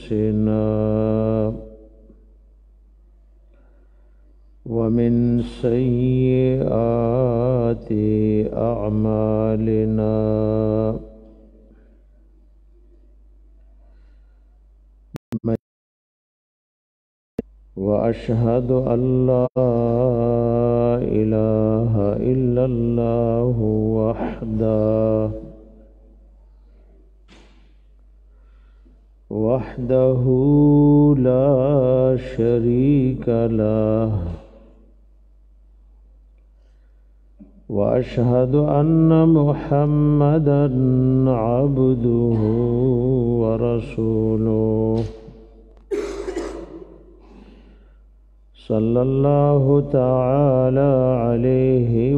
أنفسنا ومن سيئات أعمالنا وأشهد أن لا إله إلا الله وحده لا شريك له وأشهد أن محمدا عبده ورسوله صلى الله تعالى عليه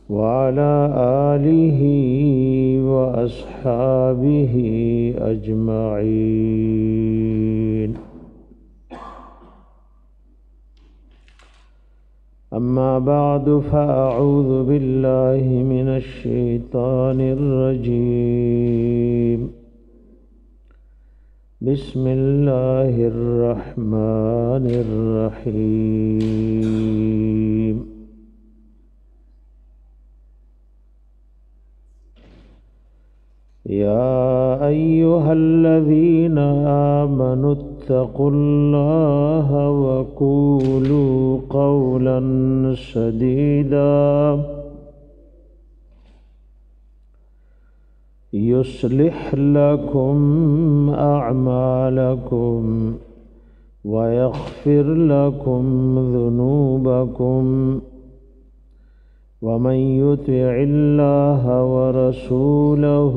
وعلى آله وأصحابه أجمعين. أما بعد فأعوذ بالله من الشيطان الرجيم. بسم الله الرحمن الرحيم. يا أيها الذين آمنوا اتقوا الله وقولوا قولا سديدا يصلح لكم أعمالكم ويغفر لكم ذنوبكم ومن يطع الله ورسوله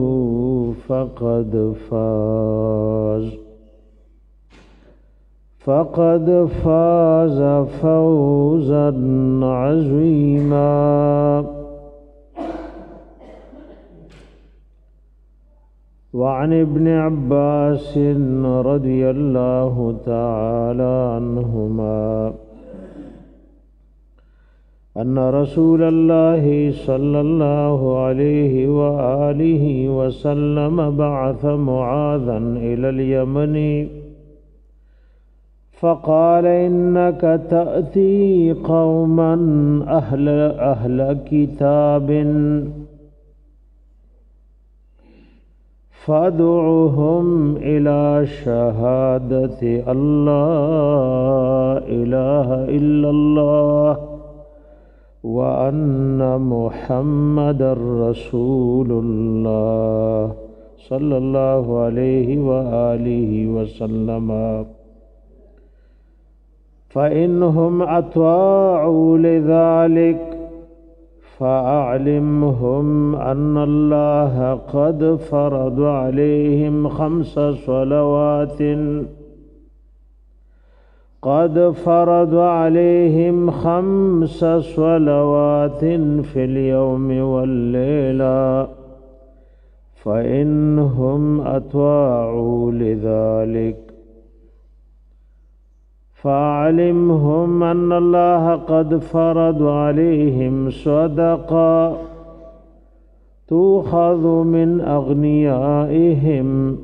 فقد فاز فوزا عظيما. وعن ابن عباس رضي الله تعالى عنهما أن رسول الله صلى الله عليه وآله وسلم بعث معاذا إلى اليمن فقال إنك تأتي قوما أهل كتاب فادعوهم إلى شهادة أن لا إله إلا الله وأن محمد رسول الله صلى الله عليه وآله وسلم فإنهم أطاعوا لذلك فأعلمهم أن الله قد فرض عليهم خمس صلوات في اليوم والليلة فإنهم أطاعوا لذلك فأعلمهم أن الله قد فرض عليهم صدقة تؤخذ من أغنيائهم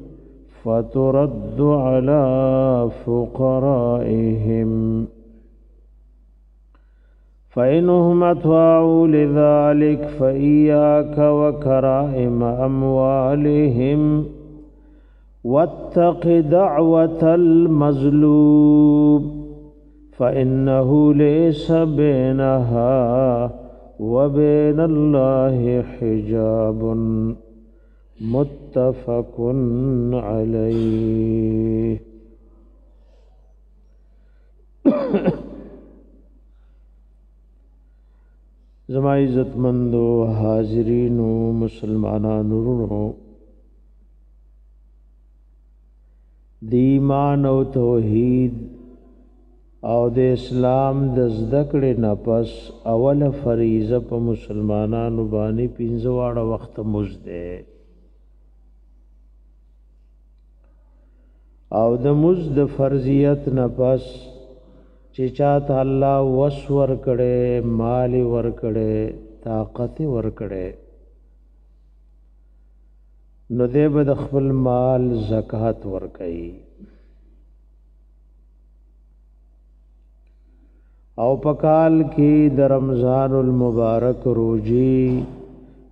فترد على فقرائهم فإنهم أطاعوا لذلك فإياك وكرائم أموالهم واتق دعوة المظلوم فإنه ليس بينها وبين الله حجاب. متفق عليه. زما عزتمندو حاضرینو مسلمانانو ورونو د ایمان او توحید او د اسلام د زده کړې نه پس اوله فریضه په مسلمانانو باندې پنځه واړه وخت مونځ دی او د مونځ د فرضیت نه پس چې چاته الله وس ورکړي مال ورکړي طاقت ورکړي نو دې به د خپل مال زکات ورکړي او پکال کې د رمضان المبارک روزي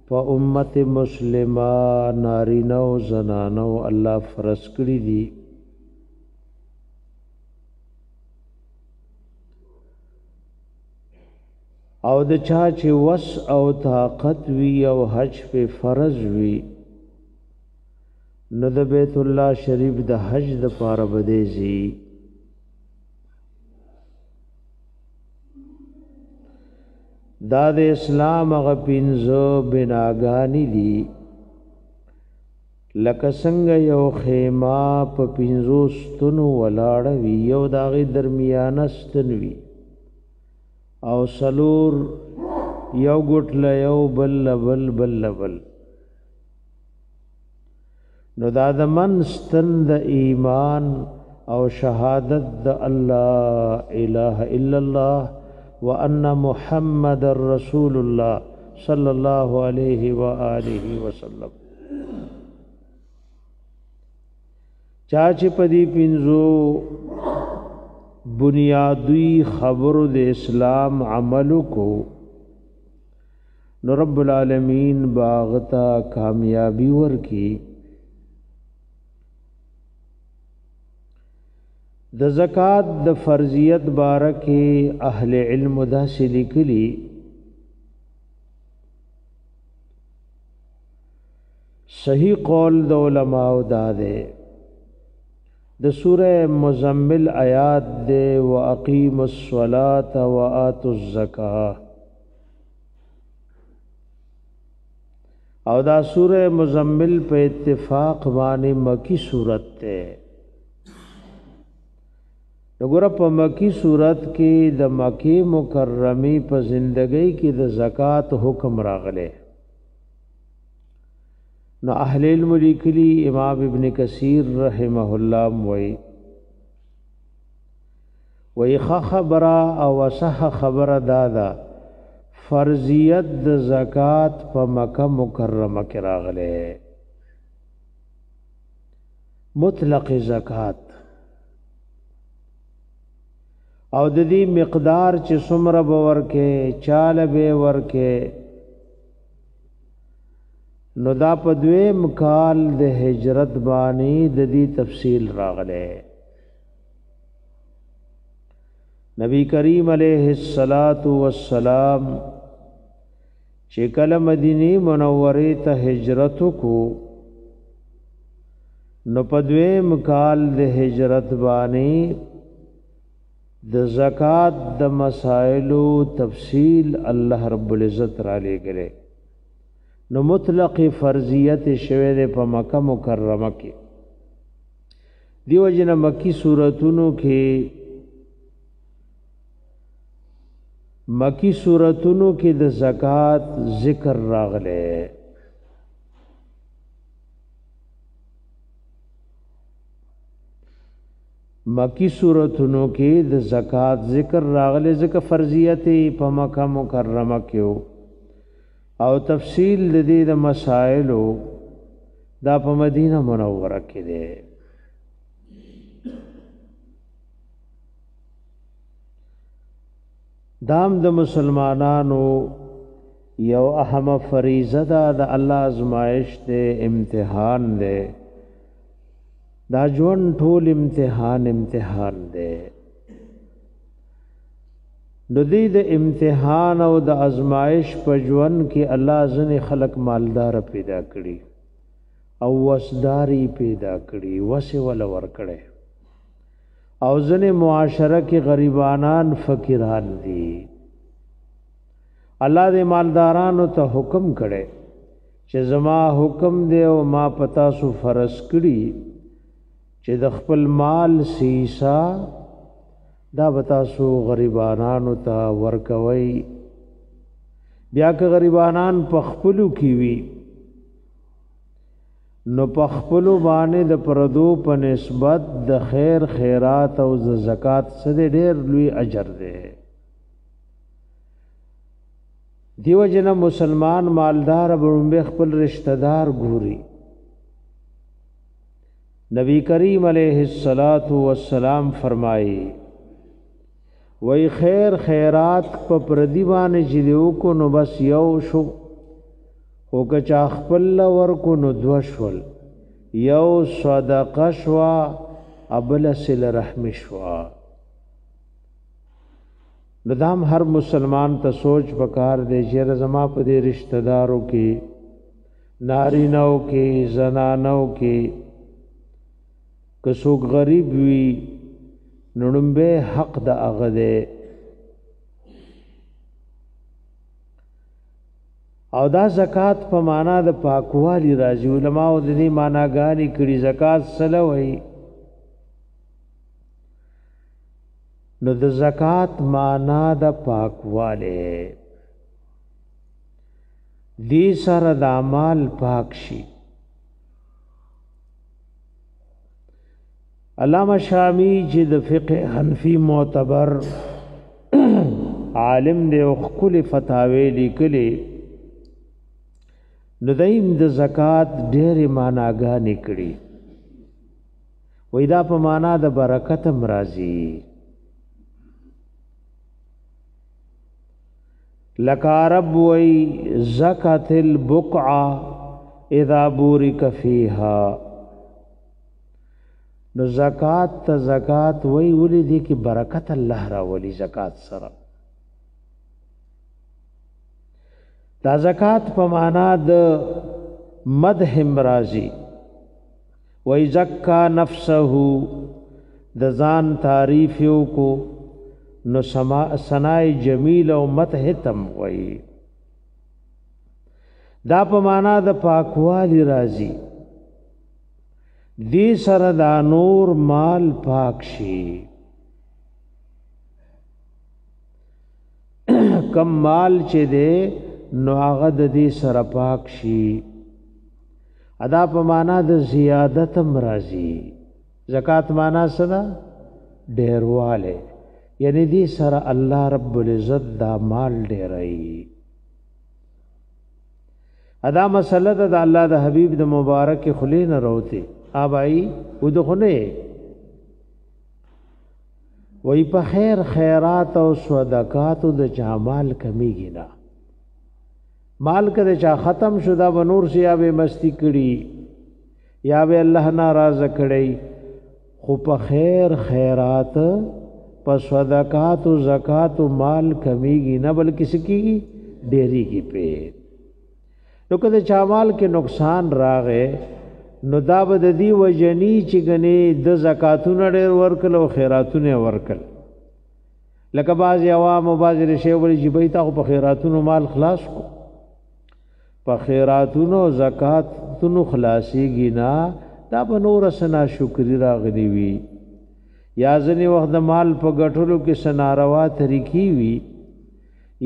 په امت مسلمه نارینه او زنانو الله فرض کړی دي او د چا چې وس او طاقت وی او حج په فرض وی نو د بیت الله شریف د حج د پاره بدیزي دا د اسلام غ پینځو بناګانی دي لکه څنګه یو خیمه په پینځو ستنو ولاړ وی یو داغه درمیانه ستن وی او سلور یو ګټل یو بل نو دا د منستن د ایمان او شهادت د الله اله الا الله وان محمد رسول الله صلی الله علیه و آله وسلم چا چې پدی پینځو بنیادی خبر د اسلام عمل کو نو رب العالمین باغتا کامیابی ورکی د زکات د فرضیت بارکه اهل علم داسې لیکلي صحیح قول د علماء داده د سوره مزمل آیات دے واقیم الصلاة وآتوا الزکاة او دا سوره مزمل په اتفاق باندې مکی صورت ته وګوره په مکی صورت کې د مکی مکرمی په زندګۍ کې د زکات حکم راغله نو اهل علم لیکلی امام ابن کثیر رحمه الله وی خبر او صح خبر دادا فرضیت د زکات په مکه مکرمه کې راغله مطلق زکات او د دې مقدار چې څومره به ورکه چاله به ورکه نو دا په دویم کال د هجرت باندې د دې تفصیل راغله نبی کریم علیه الصلاۃ والسلام چې کله مدینه منوره ته هجرت کو نو په دویم کال د هجرت باندې د زکات د مسائلو تفصیل الله رب العزت را لګره نو مطلق فرضیت شوه په مکه مکرمه کې دیو جن مکی سوراتونو کې د زکات ذکر راغله مکی سورتونو کې د زکات ذکر راغله ذکر فرضیت په مکه مکرمه کې او تفصیل د دې د مسائلو دا په مدینه منوره کې ده دام د مسلمانانو یو اهم فریضه ده د الله ازمائش ده امتحان ده دا جون ټول امتحان ده د دې د امتحان او د ازمائش په ژوند کې الله ځنې خلق مالدار پیدا کړي او وسداري پیدا کړي وسه ول ور کړي او ځنې معاشره کې غریبانان فقیران دي الله دې مالدارانو ته حکم کړي چې زما حکم دی او ما پتا سو فرض کړي چې د خپل مال سیسا دا بتاسو غریبانانو ته ورکوي بیا که غریبانان پخپلو کی وی نو پخپلو باندې د پردو په نسبت د خیر خیرات او د زکات سره ډېر لوی اجر ده دیو جن مسلمان مالدار به خپل رشتہ دار ګوري نبی کریم علیہ الصلات والسلام فرمائی وی خیر خیرات په پردی باندې چې دیو کو نو بس یو شو او که چا خپل ورکو نو دو شول یو صدقه شوا ابل سل رحم شوا ندام هر مسلمان ته سوچ پکار دی چې زما په دې رشتہ دارو کې نارینو کې زنانو کې کڅوک غریب وي نړمبه حق د هغه دی او دا زکات په معنا د پاکوالي راځي علماء د دې معناګانې کړي زکات سره وایي نو د زکات معنا د پاکواله دې سره د اعمال پاک شي علامہ شامی چې د فقه حنفی معتبر عالم دی او خپل فتاوی لیکلي نو دایم د زکات ډېر معناګانې کړي وې دا په معنا د برکت مرضی لکارب وی زکات البقعه اذا بورک فیها نو زکات ته زکات وی ولې دي کې برکت الله را ولی زکات سره دا زکات په معنا د مدح مرازی وی زکا نفسه د ځان تعریف یو کو نو سنای جمیل او مدح تم وی دا په معنا د پاکوالی راځي دی سره دا نور مال پاک شي کم مال چې دے نو هغه د دې سره پاک شي ادا په معنا د زیادت مرضی زکات معنا سره ډیرواله یعنی دې سره الله رب العزت دا مال ډیرای ادا مسله د الله د حبیب د مبارک خلی نه روته آبائی ودخونه وی په خیر خیرات او صدقات د جمال کمیږي نه مال کده چا ختم شدا بنور سی یا به مستی کړي یا به الله ناراض کړي خو په خیر خیرات په صدقات او زکات او مال کمیږي نه بلکې سکیږي ډېری کی په نو کده چا مال کې نقصان راغې نو دا بد دی وجنی چې غني د زکاتونو ډېر ورکل او خیراتونه ورکل لکه باز عوام او باز رشي ولې جبې تا په خیراتونو مال خلاص کو په خیراتونو زکاتونو خلاصيږي نه دا به نور سنا شکر راغلی وي یا ځنی وخت د مال په ګټلو کې سناروا طریقې وي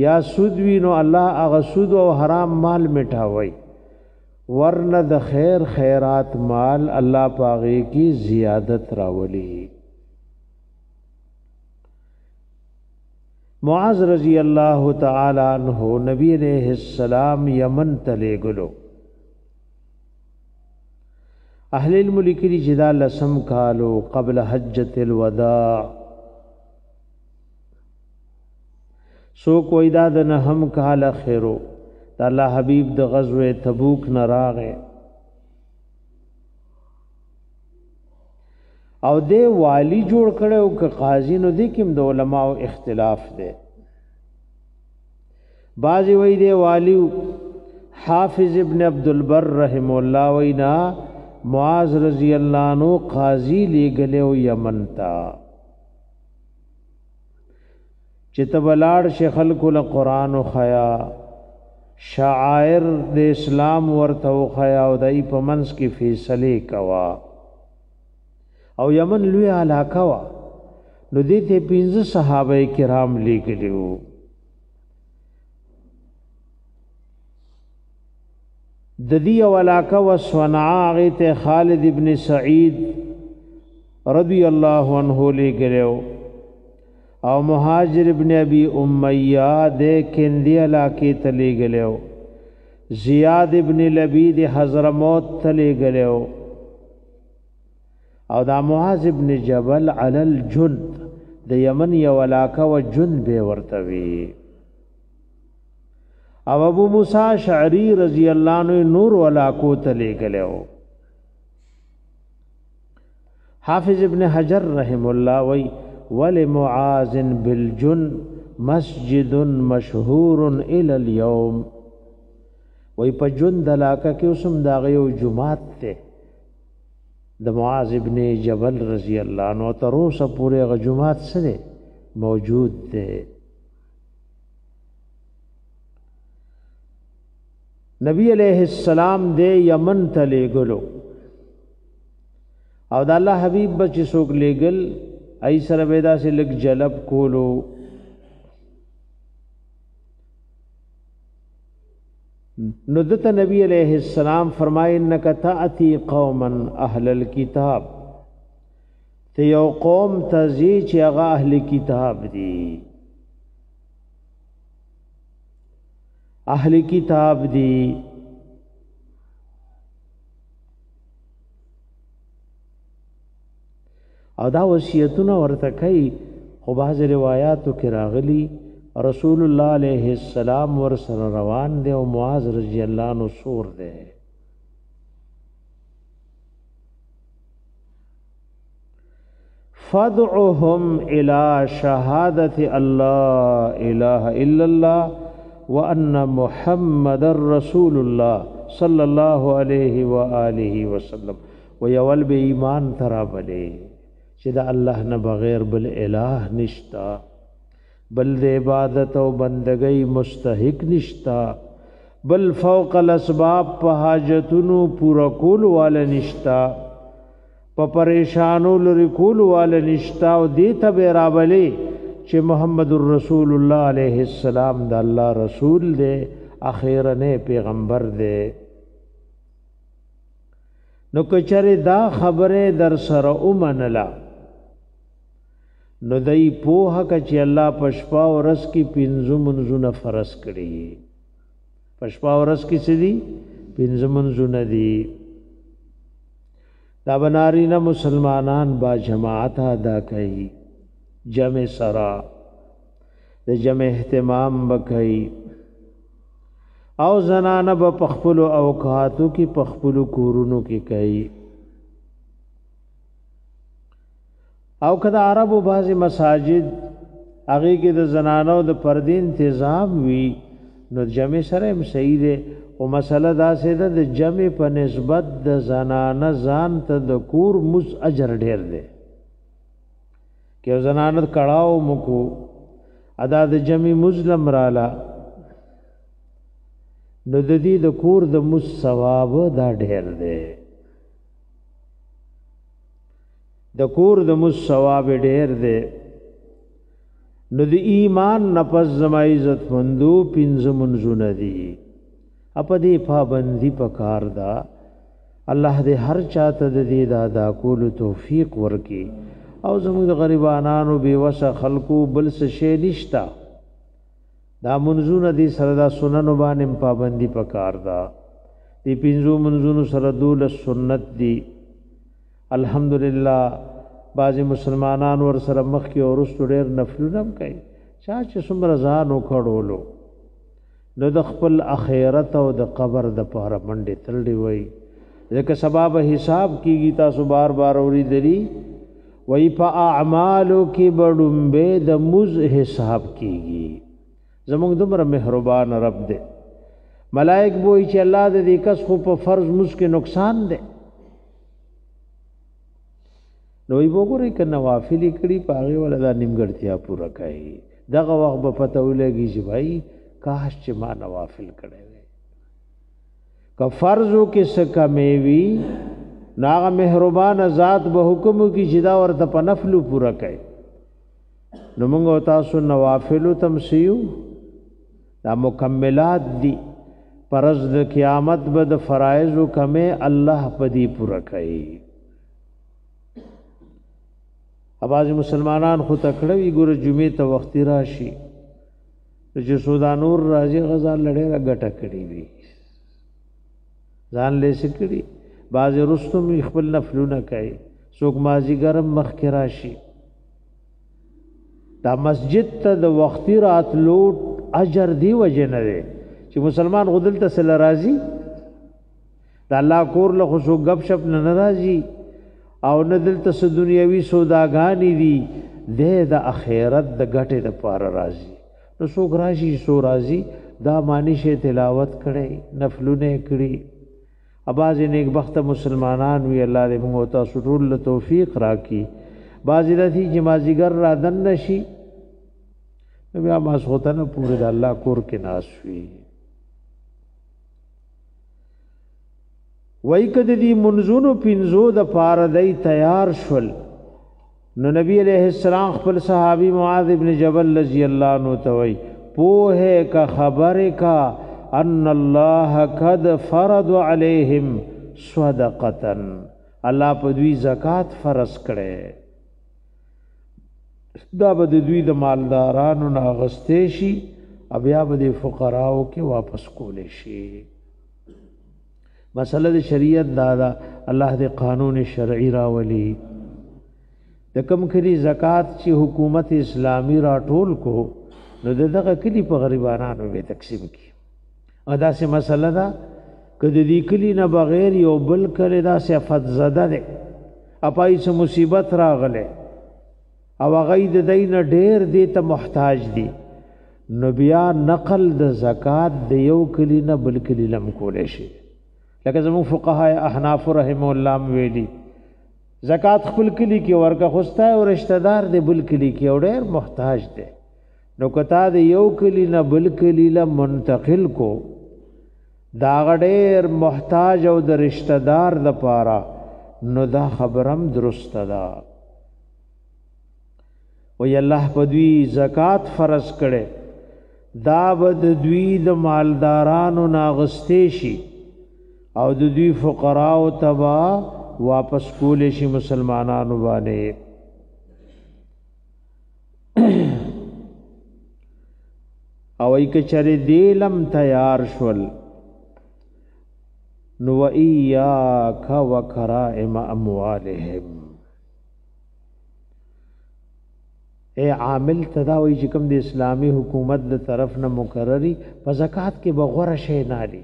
یا سود وی نو الله هغه سود او حرام مال میټاوي ورنه د خیر خیرات مال الله پاغي کی زیادت راولي معاذ رضی اللہ تعالی عنہ نبی علیہ السلام یمن تلے گلو اہل الملک دی جدا لسم کالو قبل حجت الوداع سو کوئی دا نهم کال خیرو دا اللہ حبیب دا غزوه تبوک نراغے او دے والی جوړ کړو ک قاضی نو دې کوم د علماء اختلاف دے بعضی وی دے والی حافظ ابن عبد البر رحم الله وینا معاذ رضی اللہ عنہ قاضی لګلو یمن تا چې تبلاړ شیخ الکل قرآن او خیا شاعر د اسلام ورته او خیا او دای په منس کې فیصله کوا او یمن لوی علاقه وا نو دې ته 15 صحابه کرام لیکلو د دې علاقه و صنعاء ته خالد ابن سعید رضی الله عنه لیکلو او مهاجر ابن ابي امیہ د کندی علاقه ته لیکلو زیاد ابن لبید حضرموت ته لیکلو او دا معاذ ابن جبل علی الجند د یمن یو علاقه و جند به ورتوي او ابو موسی شعری رضی الله عنه نور علاقو ته لګلو حافظ ابن حجر رحم الله وی ولمعاذ بالجند مسجد مشهور الى اليوم وی په جند علاقه کې اوسم دا یو جمعات ته د معاذ ابن جبل رضی الله عنه تر اوسه پورې غ جمعات سره موجود ده نبی علیہ السلام دے یمن ته لګلو او د الله حبیب بچ څوک لګل ای سره ودا سے لګ جلب کولو نو دته نبی علیہ السلام فرمای انک تاتی قوما اهل الكتاب ته یو قوم تزی چې هغه اهل کتاب دي اهل کتاب دی او دا وصیتونه ورته کوي خو بعض روایاتو کې راغلي رسول الله علیه السلام ور سره روان دی او معاذ رضی الله عنه سور دی فادعهم الى شهادة الله اله الا الله وان محمد رسول الله صلی الله علیه و آله وسلم ويول به ایمان ترابله چې د الله نه بغیر بل الہ نشتا بل د عبادت او بندګۍ مستحق نشتا بل فوق الاسباب په حاجتونو پورا کول وال نشتا په پریشانو لری کول وال نشتا او دې ته برابرلی چې محمد رسول الله علیه السلام د الله رسول دی اخیرنه پیغمبر دی نو کچره دا خبره در سره اومنلا نو دای په حق چې الله پشپا ورس کی پینځو منځونه فرض کړی پشپا ورس کی سدي پینځو منځونه دي دا بناری نه مسلمانان با جماعت ادا کوي جمع سرا د جمع اهتمام بکئی او زنانه په پخپلو اوقاتو کې پخپلو کورونو کې کوي او کدا عربو بعضی مساجد هغه کې د زنانو د پردې تنظیم وی نو جمع سره هم صحیح ده او مسله دا سه د جمع په نسبت د زنانه ځان ته د کور مز اجر ډیر ده کہ زنانت کڑاو مکو ادا د جمی مسلم رالا نو د دې د کور د مس ثواب دا ډیر دی د کور د مس ثواب ډیر دی نو د ایمان نفس زما عزت مندو پنځه منځونه دي اپ دې پابندي پکار دا الله دې هر چاته د دې دا کول توفیق ورکي او زموږ غریبانو بیوسه خلقو بل څه شی نشتا دا منځونه دي سره دا سنن باندې پابندي پکار دا دې پینځو منځونو سره دول سنت دي الحمدلله بعضی مسلمانان ور سره مخ کې او رسو ډېر نفلونه کوي چې څومره ځان وکړولو نو د خپل اخرت او د قبر د پاره منډه تلډي وای ځکه سبب حساب کیږي تاسو بار بار اوري دلی وای په اعمالو کې بډومبه د مز حساب کیږي زموږ دومره مهربان رب دې ملائک وای چې الله دې کس خو په فرض مز کې نقصان ده نو یې وګورئ ک نوافل کړي پاغه ولدا نیمګړتیا پورا کوي دغه وخت په پته ولګي چې بھائی کاش چې ما نوافل کړي وي ک فرضو کې څه کمې وي ناغه مهربان ذات به حکم کی جدا ورته په نفل پورا کوي نو موږ تاسو نوافل تمسیو دا مکملات دي پرز د قیامت به د فرایض کمه الله پدی پورا کوي اباظ مسلمانان خو تکړوي ګور جمعې ته وخت راشي چې سودانور راځي غزا لړې را غټه کړی وي ځان له سکړي باز رستم خپل نفلونه کوي څوک مازیګر مخکې راشي دا مسجد ته د وختي راتلو اجر دی وجه نه دی چې مسلمان غدل ته سره راځي د الله کور له خو غب شپ نه ناراضي او نه دلته س دنیوي سوداګانی دي د اخرت د ګټه د پاره راځي نو څوک راشي سو راځي دا معنی شه تلاوت کړي نفلونه کړي اباز نیک بخت مسلمانان وی الله دې موږ ته سټول توفیق راکړي بازی رسی چې مازیګر را دن نشي بیا ما سوتنه پورې د الله کور کې ناس وي وای کده دی منزونو پینزو د پاره دی تیار شول نو نبی علیہ السلام خپل صحابی معاذ ابن جبل رضی اللہ عنہ توي پوهه کا خبر کا ان الله قد فرض علیہم صدقه الله په دوی زکات فرض کړي دا به دوی د مالدارانو نه غستې شي بیا به د فقراو کې واپس کولې شي مسله د شریعت دا الله د قانون شرعي راولي د کم کلی زکات چې حکومت اسلامی را ټول کو نو دغه کلی په غریبانو به تقسیم کی ادا سه مسله دا کله دې کلی نه بغیر یو بل کله دا صفت زده ده اپای څه مصیبت راغله او غید دین ډیر دې ته محتاج دي نو بیا نقل د زکات د یو کلی نه بل کلی لم کولې شي لکه زمو فقهای احناف رحم الله ویلي زکات خپل کلی کې ورکه خوستا او رشتہ دار دې بل کلی کې ډیر محتاج دي نو کتا د یو کلی نه بل کلی له منتقل کو دا غډیر محتاج او د رشتہ دار د پاره نو دا خبرم درست ده وی الله په دوی زکات فرض کړي دا بد دوی د مالدارانو ناغستې شي او د دوی فقرا او تبا واپس کول شي مسلمانانو باندې او ای کچره دیلم تیار شول نو ایاک وکرائم اموالهم اے عامل تداوی چې کوم د اسلامی حکومت د طرف نه مقرری په زکات کې بغوره شی نه لري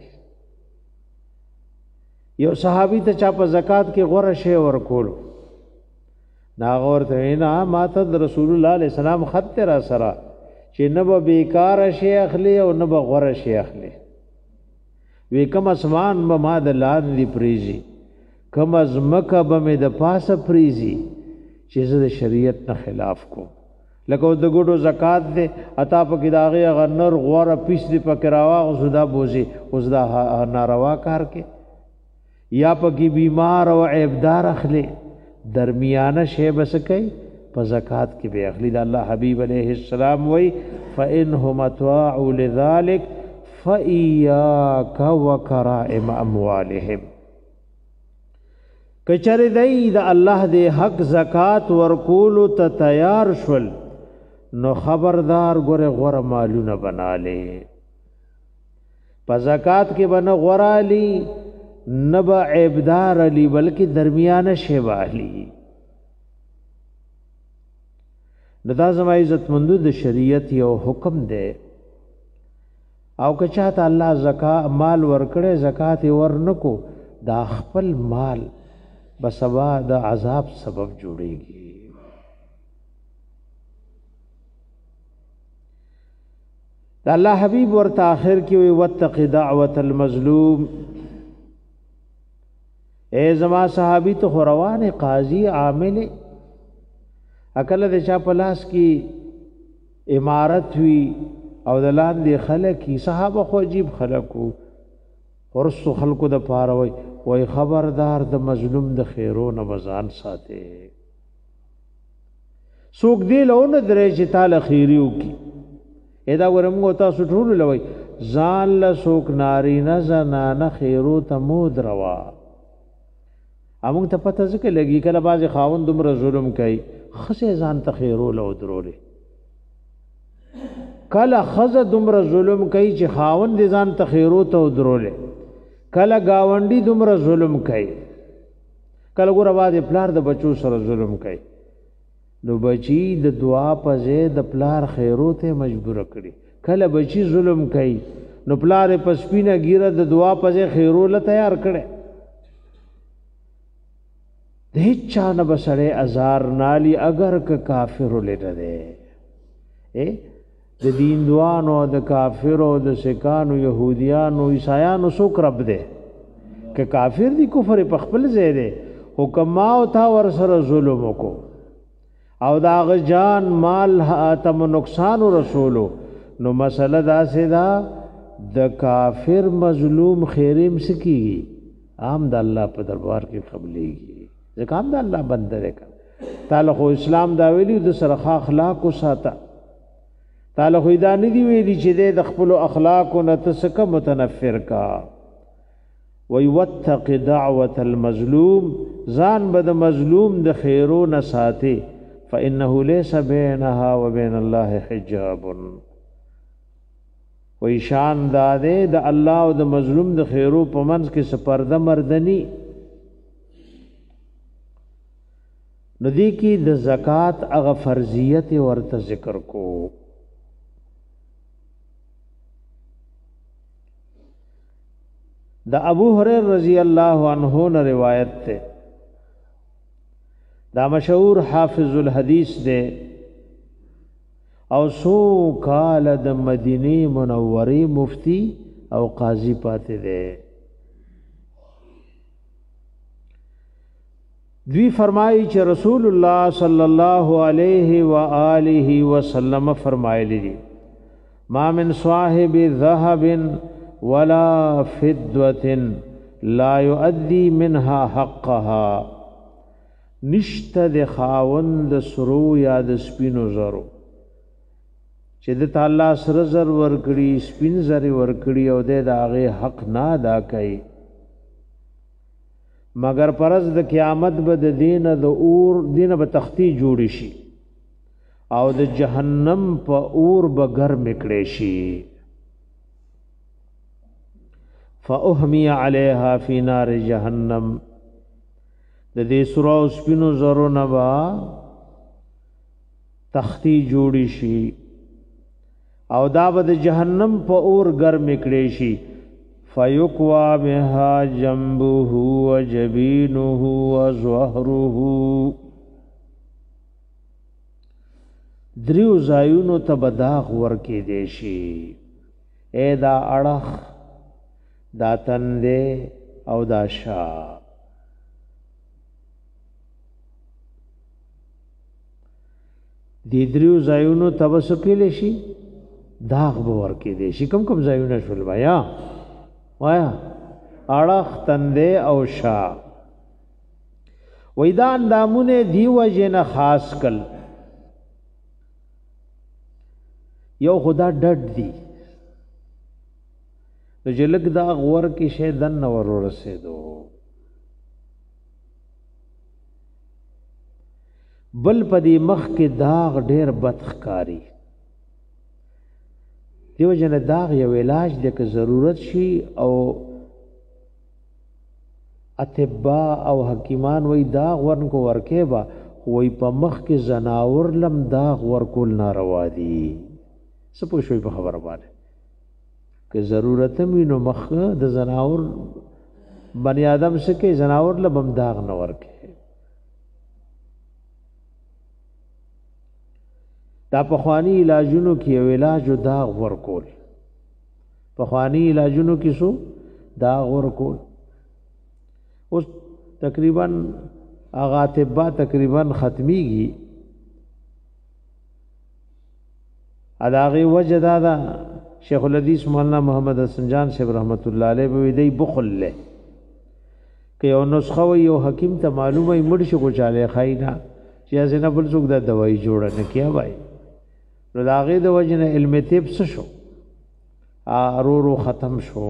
یو صحابي ته چا په زکات کې غوره شی ورکول ناغور ته نه ماته رسول الله علیه السلام خط را سره چې نه به بیکار شی اخلي او نه به غوره شی اخلي وی کوم اسمان به ما د لاندې پریزي کوم ازمکه به مې د پاسه پریزي چې زه د شریعت نه خلاف کوم لکه د ګډو زکات دې اتا په کې داغه غنر غوړه پیس دې پکې راواغ زدا بوزي اوس دا ناروا کار کې یا په کې بیمار او عیبدار اخلي درمیانه شی بس کوي په زکات کې به اخلي د الله حبیب علیه السلام وای فانهم طاعوا لذلك فإياك وكرائم اموالهم کچره دای د الله د حق زکات ورکول ته تیار شول نو خبردار ګره غره مالونه بناله په زکات کې بنه غرالی نبا عیبدار علی بلکې درمیانه شی والی دا زما عزت مندو د شریعت یو حکم دی او که چاته الله زکات مال ورکړي زکات ورنکو دا خپل مال بسبا د عذاب سبب جوړيږي د الله حبيب ورته اخر کې وي وتق دعوه المظلوم اے زما صحابي ته روانه قاضي عامل اکل د چا پلاس کی امارت وی او د لاندې خلک صحابه خو عجیب خلکو ورسو خلکو د پاره وای خبردار د مظلوم د خیرونه بزان ساته سوق دی لونه درې چې تعالی خیریو کی ادا ورمغه تاسو ټول لوي ځان له سوق ناری نه زنانه خیرو ته مود روا امون ته پته ځکه لګي کله باز خاوند دومره ظلم کوي خسه ځان ته خیرو لو درولې کله خزه دومره ظلم کوي چې خاوند ځان ته خیرو ته درولې کله گاونډي دومره ظلم کوي کله ګور باندې پلار د بچو سره ظلم کوي نو بچی د دعا په ځای د پلار خیرو ته مجبور کړي کله بچی ظلم کوي نو پلار په سپینه ګیره د دعا په ځای خیرو له تیار کړي د هیڅ چا نه بسړې ازار نالی اگر که کافر لته ده د دین دوانو د کافرو د سکانو يهوديانو عیسایانو څوک رب ده که کافر دي کفر په خپل ځای ده حکم ما او تا ور سره ظلم وکړو او دا غجان مال تم نقصان رسولو نو مسله دا سدا د کافر مظلوم خیریم سکی عام د الله په دربار کې قبليږي ځکه عام د الله بنده ده تعالی خو اسلام دا ویلی د سره اخلاق او ساته تعالی خو دا نه دی ویلی چې د خپل اخلاق او نتسک متنفر کا ويوتق دعوه المظلوم ځان بد مظلوم د خیرو نه ساتي فانه ليس بينها وبين الله حجاب ویشان داده د الله او د مظلوم د خیرو په منځ کې سپرده مردنی ندی کی د زکات هغه فرضیت ورته ذکر کو د ابو هريره رضی الله عنه نے روایت ته دا مشهور حافظ الحدیث دے او سو کال د مدینه منوره مفتی او قاضی پاتے دے دوی فرمائی چې رسول الله صلی الله علیه و آله وسلم فرمایلی دي ما من صاحب ذهب ولا فضة لا يؤدي منها حقها نشته د خاوند سرو یا د سپینو زرو چې د تعالی سره زر ورکړي سپین زر ورکړي او د هغه حق نه ادا کوي مگر پرز د قیامت به د دین د اور دینه به تختی جوړ شي او د جهنم په اور به ګرم کړي شي فاحمی علیها فی نار جهنم د دې سرو سپینو زرو نه با تختی جوړی شي او دا به د جهنم په اور ګرم کړي شي فیقوا بها جنبه وجبینه وظهره دریو زایونو ته بداغ ورکې دی شي اے دا اړه دا تنده او دا شا دی دریو زایونو تبسو کېلی شي داغ به ورکې دی شي کم کم زایونه شول وایا اړخ تنده او شا وېدا اندامونه دی وجنه خاص کل یو خدا ډډ دی نو جلک دا غور کې شه دن ور رسیدو بل پدی مخ کې داغ ډېر بدخکاری دیو جن داغ یو علاج د که ضرورت شي او اطباء او حکیمان وای داغ ورنکو ورکه با وای په مخ کې زناور لم داغ ورکول ناروا دي سپو شوي په خبره باندې که ضرورت مینو مخ د زناور بنی آدم سکه زناور لبم داغ نه ورکه دا پخوانی علاجونو کې یو علاج داغ ورکول پخوانی علاجونو کې سو داغ ورکول اوس تقریبا اغا طبا تقریبا ختمیږي اداغي وجه دا شیخ الحدیث مولانا محمد حسن جان صاحب رحمت الله علیه به دی بخل له که یو نسخه یو حکیم ته معلومه مړ شو کو چاله خاینا چې ازنه بل څوک دا دوايي جوړه نه کیا وای نو دا غي د وجنه علم طب څه شو ارورو ختم شو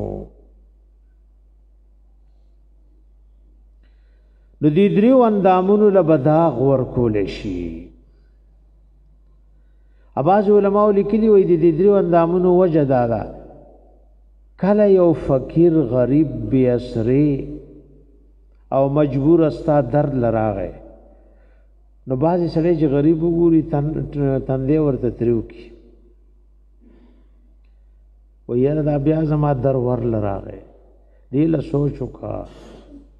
نو دې دریو اندامونو له بداغ ورکول شي اباظ علماء لیکلي وي دې دریو اندامونو وجه دادا کله یو فقیر غریب بی اسری او مجبور استا درد لراغه نو بازي سړی چې غریب وګوري تندې ورته تریو کی و یاره دا بیا زما در ور لراغه دی له سوچ وکا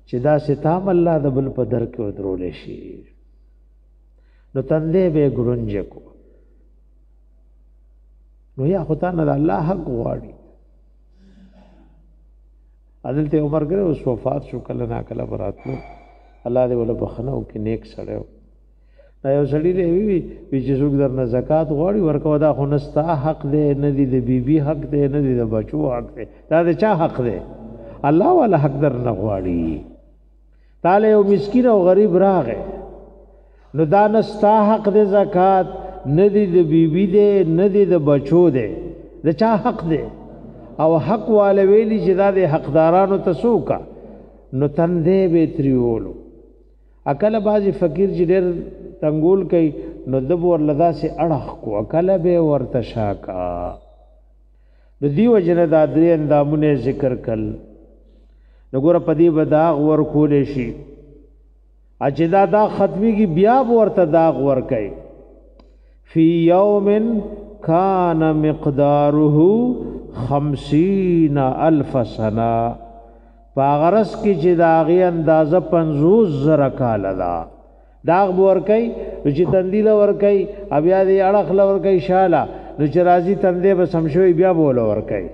چې دا ستام الله د بل په در کې ودرول شي نو تندې به ګرنج کو نو یا خدای نه الله حق غواړي حضرت عمر ګره اوس وفات شو کله نا کله براتلو الله دې ولا بخنو کې نیک سړیو دا یو سړی دی وی چې څوک درنه زکات غواړي ورکو دا خو نستا حق دی نه دی د بیبي حق دی نه دی د بچو حق دی دا د چا حق دی الله والا حق درنه غواړي تعالی یو مسکین او غریب راغی نو دا نستا حق دی زکات نه دی د بیبي دی نه دی د بچو دی د چا حق دی او حق والا ویلی چې دا د حقدارانو تسوکا نو تندې به تریولو اکل بازي فقیر چې ډېر تنگول کوي نو دب ور لدا سي اڑخ کو اکل به ورته شاکا د دیو جن د درې اندامونه ذکر کل نګور پدی بداغ ور کولې شي اجدا دا ختمي کی بیا ورته داغ ور کوي فی یوم کان مقداره 50,000 سنه پاغرس کی چې داغي اندازه 50,000 کال دا داغ ور کوي چې تندیل ور کوي بیا دې اڑخ لور کوي شاله نو چې راځي تندې به سمشوي بیا بول ور کوي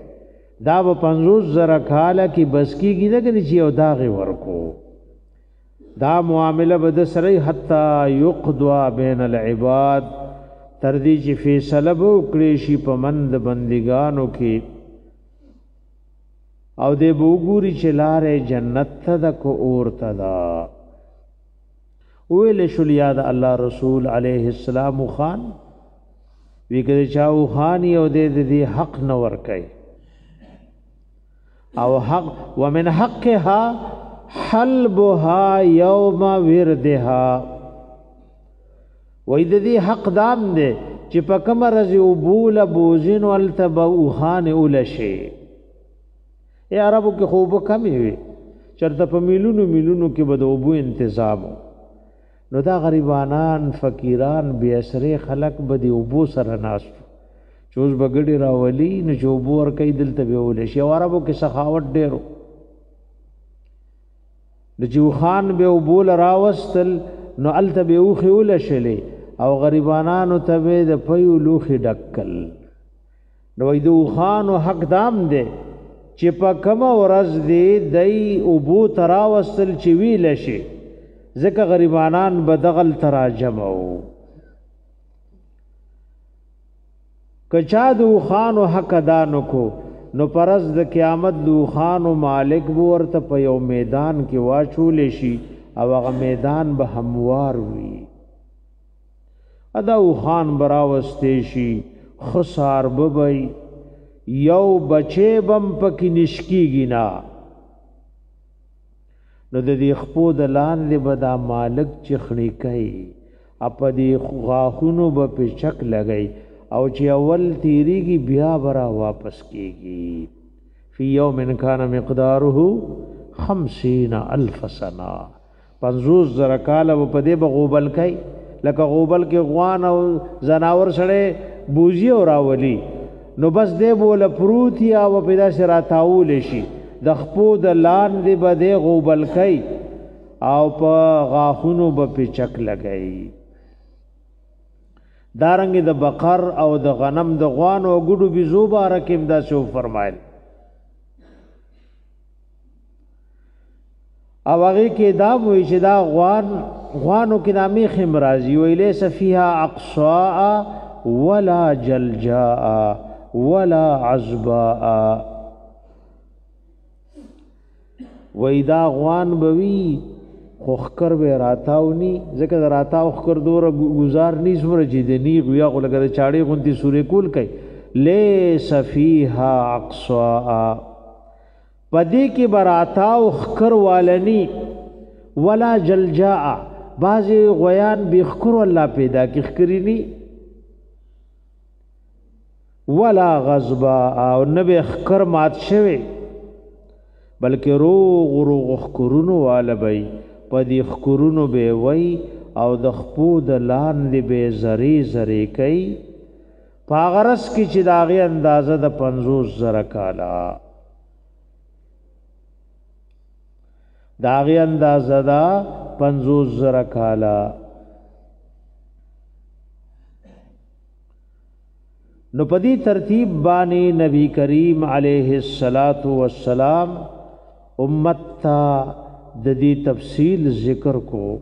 دا به 50,000 کال کی بس کیږي نه چې یو داغي ورکو دا معامله بد سره حتا یقضوا بین العباد تر دې چې فیصله وکړي شي په مند بندګانو کې او دې وګوري چې لارې جنت ته د کو اور تدا ویل شل یاد الله رسول علیه السلام خان وی کړي چاو خان یو دې حق نور کوي او حق ومن حقها حلبها یوم وردها وې د دې حق دام دې چې په کوم رز او بول بوزین ولتبو خان اولشي ای عربو کې خوب کمی وي چرته په میلونو کې به د اوبو تنظیم نو دا غریبانان فقیران بے اسره خلق به د اوبو سره ناس چوز بغړی راولي نو چوبو ور کوي دلته به اولشي او عربو کې سخاوت ډیرو د جو خان به اوبول راوستل نو الته به او خول شلې او غریبانانو ته به د پيو لوخي ډکل نو ایدو خان او حق دام دے چې په کوم ورځ دی دای او بو تراوستل چې ویل شي ځکه غریبانان بدغل تراجمو کچا دو خان او حق دانو کو نو پرز د قیامت دو خان او مالک ورته په یو میدان کې واچول شي او هغه میدان به هموار وي ادا خان براوستې شي خسار ببي یو بچي بم پکې نشکیږي نا نو د دې خپو د لاندې بدا مالک چخنی کوي اپ دې غاخونو به چک لګي او چې اول تیریږي بیا برا واپس کیږي فی یوم کان مقداره 50,000 سنه 50,000 کال په دې بغوبل کوي لکه غوبل کې غوان او زناور سره بوزي او راولي نو بس دې بوله پروتي او پیدا سره تاول شي د خپو د لان دې بده غوبل کوي او په غاخونو به پچک لګي دارنګ د بقر او د غنم د غوان او ګډو بيزو بارکم دا شو فرمایل او هغه کې دا وی چې دا غوانو کې نامي خمرازي ویلې سفيها اقصاء ولا جلجاء ولا عزباء وېدا غوان بوي خوخکر به راتاونی ځکه راتاو خکر دور گزار ني سمره چې د نی غیا غو لګه چاړي غونتی سورې کول کوي ليس فيها اقصاء پدې کې براتاو خکر والني ولا جلجاء بعضی غیان بخکر الله پیدا کی خکرینی ولا غضباء او نبی خکر مات شوی بلکې روغ روغ خکرونو والا بی پا دی خکرونو بی وی او د خپو د لاندې بی زری زری کئی پا غرس کی چی داغی اندازه د 50,000 کالا داغی اندازه دا 50,000 کالا نو پدی ترتیب بانی نبی کریم علیہ السلام امت تا ددی تفصیل ذکر کو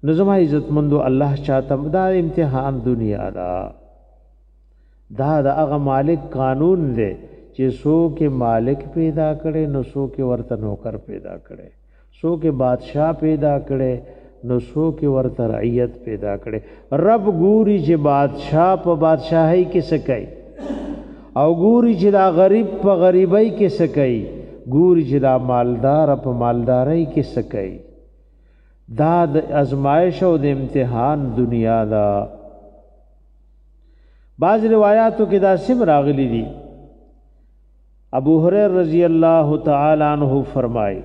نظم عزت مندو اللہ چاہتا دا امتحان دنیا دا اغا مالک قانون دے چې سو کے مالک پیدا کرے نو سو کے ورطا نوکر پیدا کرے سو کے بادشاہ پیدا کرے نو سو کے ورطا رعیت پیدا کرے رب گوری چې بادشاہ پا بادشاہی کے سکئی او گوری چې دا غریب پا غریبی کے سکئی گوری چې دا مالدار پا مالداری کے سکئی دا د ازمائش او د امتحان دنیا دا بعض روایاتو کې دا سم راغلی دی ابو هريره رضی اللہ تعالی عنہ فرمائے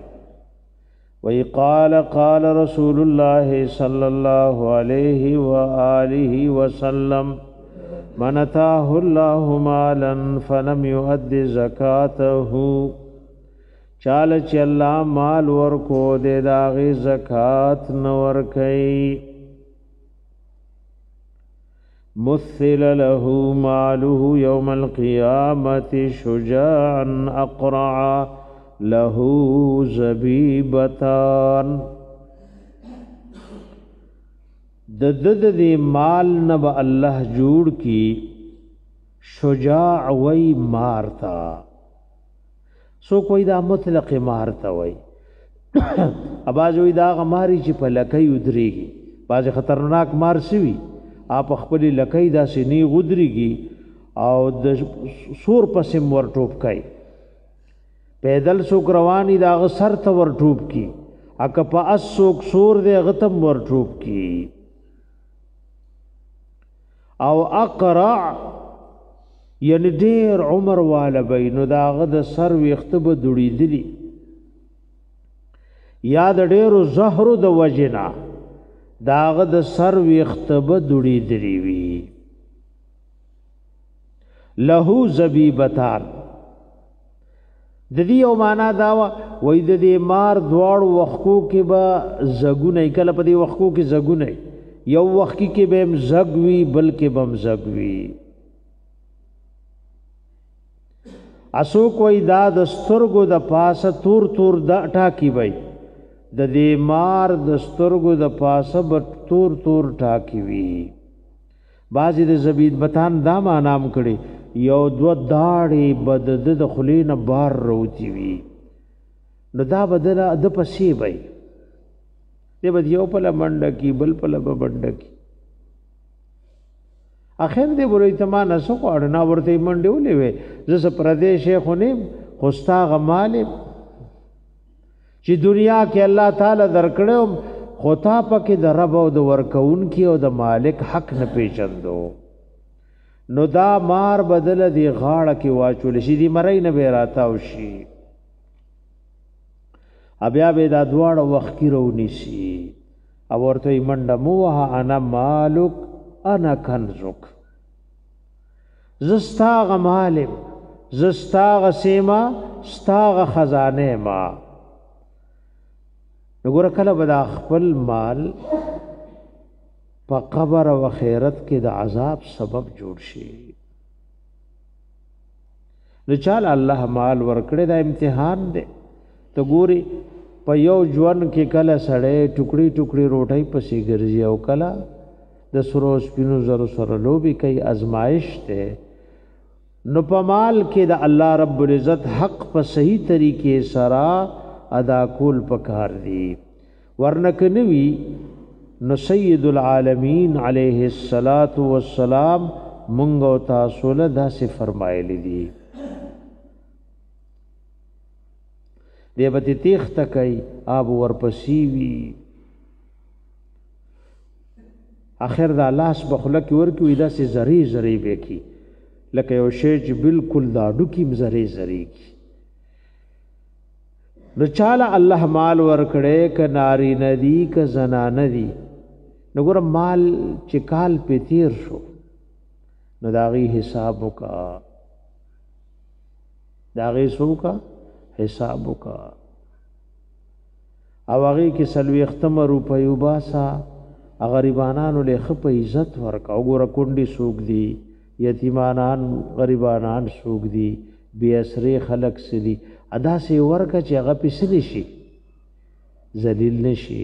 وی قال رسول اللہ صلی اللہ علیہ وآلہ وسلم من اتاه اللہ مالا فلم يؤد زکاته چال چی اللہ مال ورکو دے داغی زکاة نور کئی مثل له ماله يوم القيامة شجاعا اقرعا له زبیبتان دد دی مال نب اللہ جوڑ کی شجاع وی مارتا سو کوئی دا مطلق مارتا وی اباز وی دا غماری چی پا لکی ادریگی باز خطرناک مار سوی آپ اخپلی لکی دا سنی غدریگی او دا سور پسیم ورطوب کئی پیدل سوک روانی دا غسر تا ورطوب کی اکا پا اس سوک سور دے غتم ورطوب کی او اقرع یعنی دیر عمر والا بی نو دا غد سر ویختب دوڑی دلی یا دا دیر زهر دا وجنا دا غد سر ویختب دوڑی دلی وی لہو زبیبتان د دې او معنا دا وای د دې مار دواړ وختو کې به زګونه کله په دې وختو کې زګونه یو وخت کې به زګوي بلکې بم زګوي اسو کوئی دا د سترګو د پاسه تور تور د ټاکی وای د دې مار د سترګو د پاسه به تور تور ټاکی وی بعضی د زبید بتان دا معنام کړي یو دو داړي بد د خلین بار روتی وی نو دا بدل د پسی وای دې بد یو په لمنډ کی بل په لمنډ کی اخر دې ورې تمانه سو اړنا ورته منډه ولې وې زس پردیش خونه خوستا غمال چې دنیا کې الله تعالی درکړو خطا پکې د رب او د ورکون کی او د مالک حق نه پیژندو نو دا مار بدل دی غاړه کې واچول شي دی مړی نه به راتاو شي بیا به دا دواړه وخت کې رونی شي او ورته منډه موها انا مالک انا کنزک زستاغ مالک زستاغ سیما ستاغ خزانه ما نګور کله بدا خپل مال په قبر او خیرت کې د عذاب سبب جوړ شي نو چال الله مال ورکړي دا امتحان دی ته ګوري په یو ژوند کې کله سړی ټوکړي ټوکړي روټي پسې ګرځي او کله د سرو سپینو زرو سره لوبي کوي ازمائش ته نو په مال کې د الله رب العزت حق په صحیح طریقې سره ادا کول پکار دی ورنک نوی نو سید العالمین علیہ الصلات والسلام منگو تاسو له داسې فرمایلی دي دیبتی تیخ تکای آب ورپسی وی آخر دا لاس بخلق ورکی دا سی زری زری بیکی لکه یو شی چې بالکل دا ډوکی زری زری کی نو چاله الله مال ورکړي ک ناری ندی ک زنان ندی نو ګور مال چې کال په تیر شو نو داغي حساب وکا داغي سو کا حساب وکا او هغه کې سلوي ختم روپیو باسا غریبانانو له خپ عزت ورکا وګوره کونډي سوق دي یتیمانان غریبانان سوق دي بی اسری خلق سدي ادا سي ورکا چې هغه پسلی شي ذلیل نشي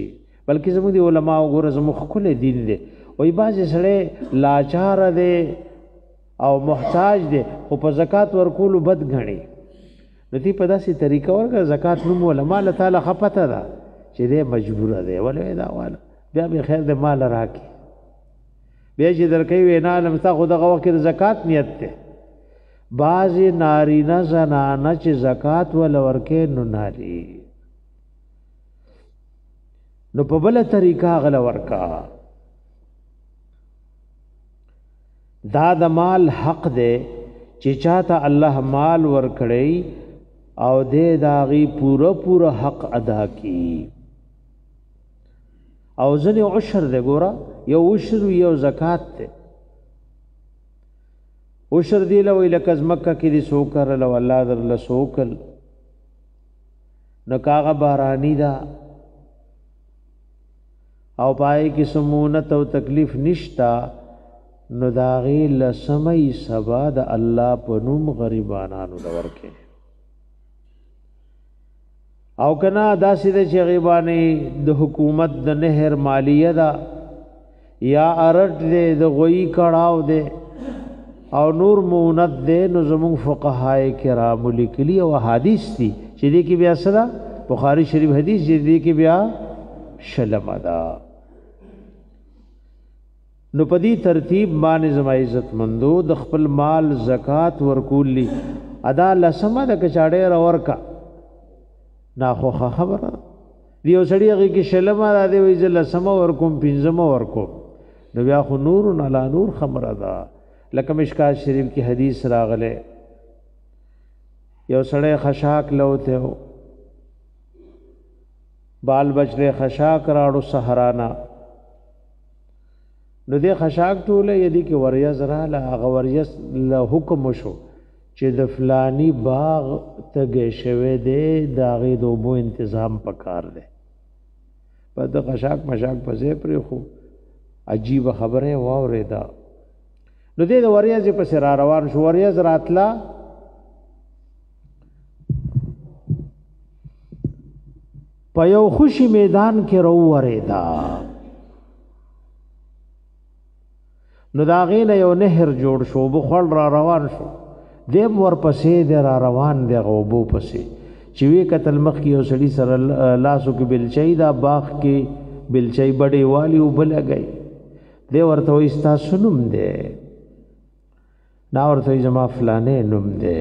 بلکې زموږ دي علما وګوره زموږ خپل دین دي وای باز سره لاچار دي او محتاج دي او په زکات ورکول بد غني نتی په داسې طریقه ورکا زکات نو علما تعالی خپته ده چې دې مجبور ده ولې دا والا بیا به خیر دې مال راکې بیا چې درکې وینا لم تا خو دغه وخت زکات نیت ته بعضی نارینه زنانه چې زکات ول ورکې نو نالي نو په بل طریقه غل ورکا دا د مال حق دی چې چاته الله مال ورکړي او دې داغي پورا حق ادا کی او ځنی عشر دې ګورا یو عشر یو زکات ته عشر دی له ویل کز مکه کې دي سوکر له الله در له سوکل نو کاغه بارانی دا او پای کې سمونت او تکلیف نشتا نو داغي لسمای سبا د الله په نوم غریبانانو لورکه او کنا داسې د چې غیبانې د حکومت د نهر مالیه دا یا ارټ دې د غوی کړهو دې او نور مونت دې نو زموږ فقهای کرام لیکلي او حدیث دي چې دې کې بیا سره بخاری شریف حدیث دې کې بیا شلم ادا نو پدی ترتیب باندې زما عزت مندو د خپل مال زکات ورکولی ادا لسمه د کچاړې ورکا نا خو خبره دیو سړی هغه کې شلمه را دی وی زل سم ورکوم پنځم ورکوم نو بیا خو نور علی نور خبره ده لکه مشکات شریف کی حدیث راغله یو سړی خشاک لوته بال بچله خشاک راړو سحرانا نو دې خشاک ټوله یدي کې وریاز را له غوریاس له حکم شو چې د فلانی باغ تګ شوه دې داغه دوبو تنظیم پکار دی په د خشاک مشاک پځې پر خو عجیب خبره واورې دا نو دې د وریاز په سر روان شو وریاز راتلا په یو خوشي میدان کې روورې دا نو دا غینه یو نهر جوړ شو بخړ را روان شو دیم ور پسې د را روان دی غوبو پسې چې وی قتل مخ کې یو سړی سره لاسو کې بلچای دا باغ کې بلچای بډې والی وبل گئی دی ورته وستا سنم دی نا ورته جما فلانه نوم دی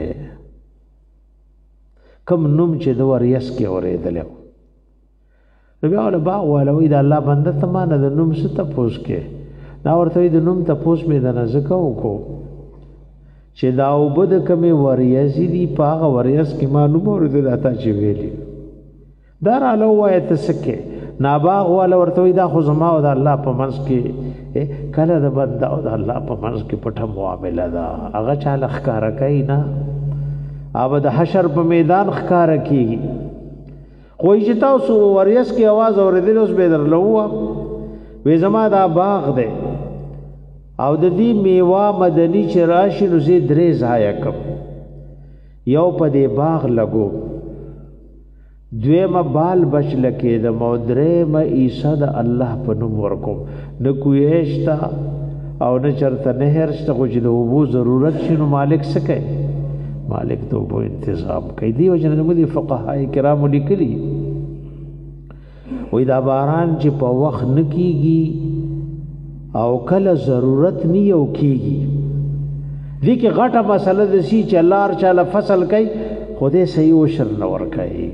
کم نوم چې د وریس کې اورېدل نو بیا ول باغ ولوي د الله بنده تمانه د نوم څه تپوس کې نا ورته د نوم تپوس مې د نزدک وکړو چې دا وبد کمه وریاضی دی پاغه وریاض کې معلومه ورته داتا چې ویلي دار الو وایت سکه ناباغ ولا ورته دا خو زما او د الله په منځ کې کله د بد او د الله په منځ کې پټه معاملې ده هغه چاله ښکارا کوي نه اوب د حشر په میدان ښکارا کیږي کوئی چې تاسو وریاض کې आवाज اوریدل اوس به درلو وې زما دا باغ ده او د دې میوه مدني چې راشي نو زه درې ځای کوم یو په دې باغ لګو دویمه بال بچ لکې د مودرې ما عیسی د الله په نوم ورکوم نه کویشتا او نه چرته نهر شته خو چې د وبو ضرورت شنو مالک سکے مالک ته وبو تنظیم کوي دی وجنه موږ فقهای کرام لیکلي وې دا باران چې په وخت نکېږي او کله ضرورت نیو کیږي دې کې غټه مسله د سی چې الله هر چاله فصل کوي خوده صحیح او شر نه ور کوي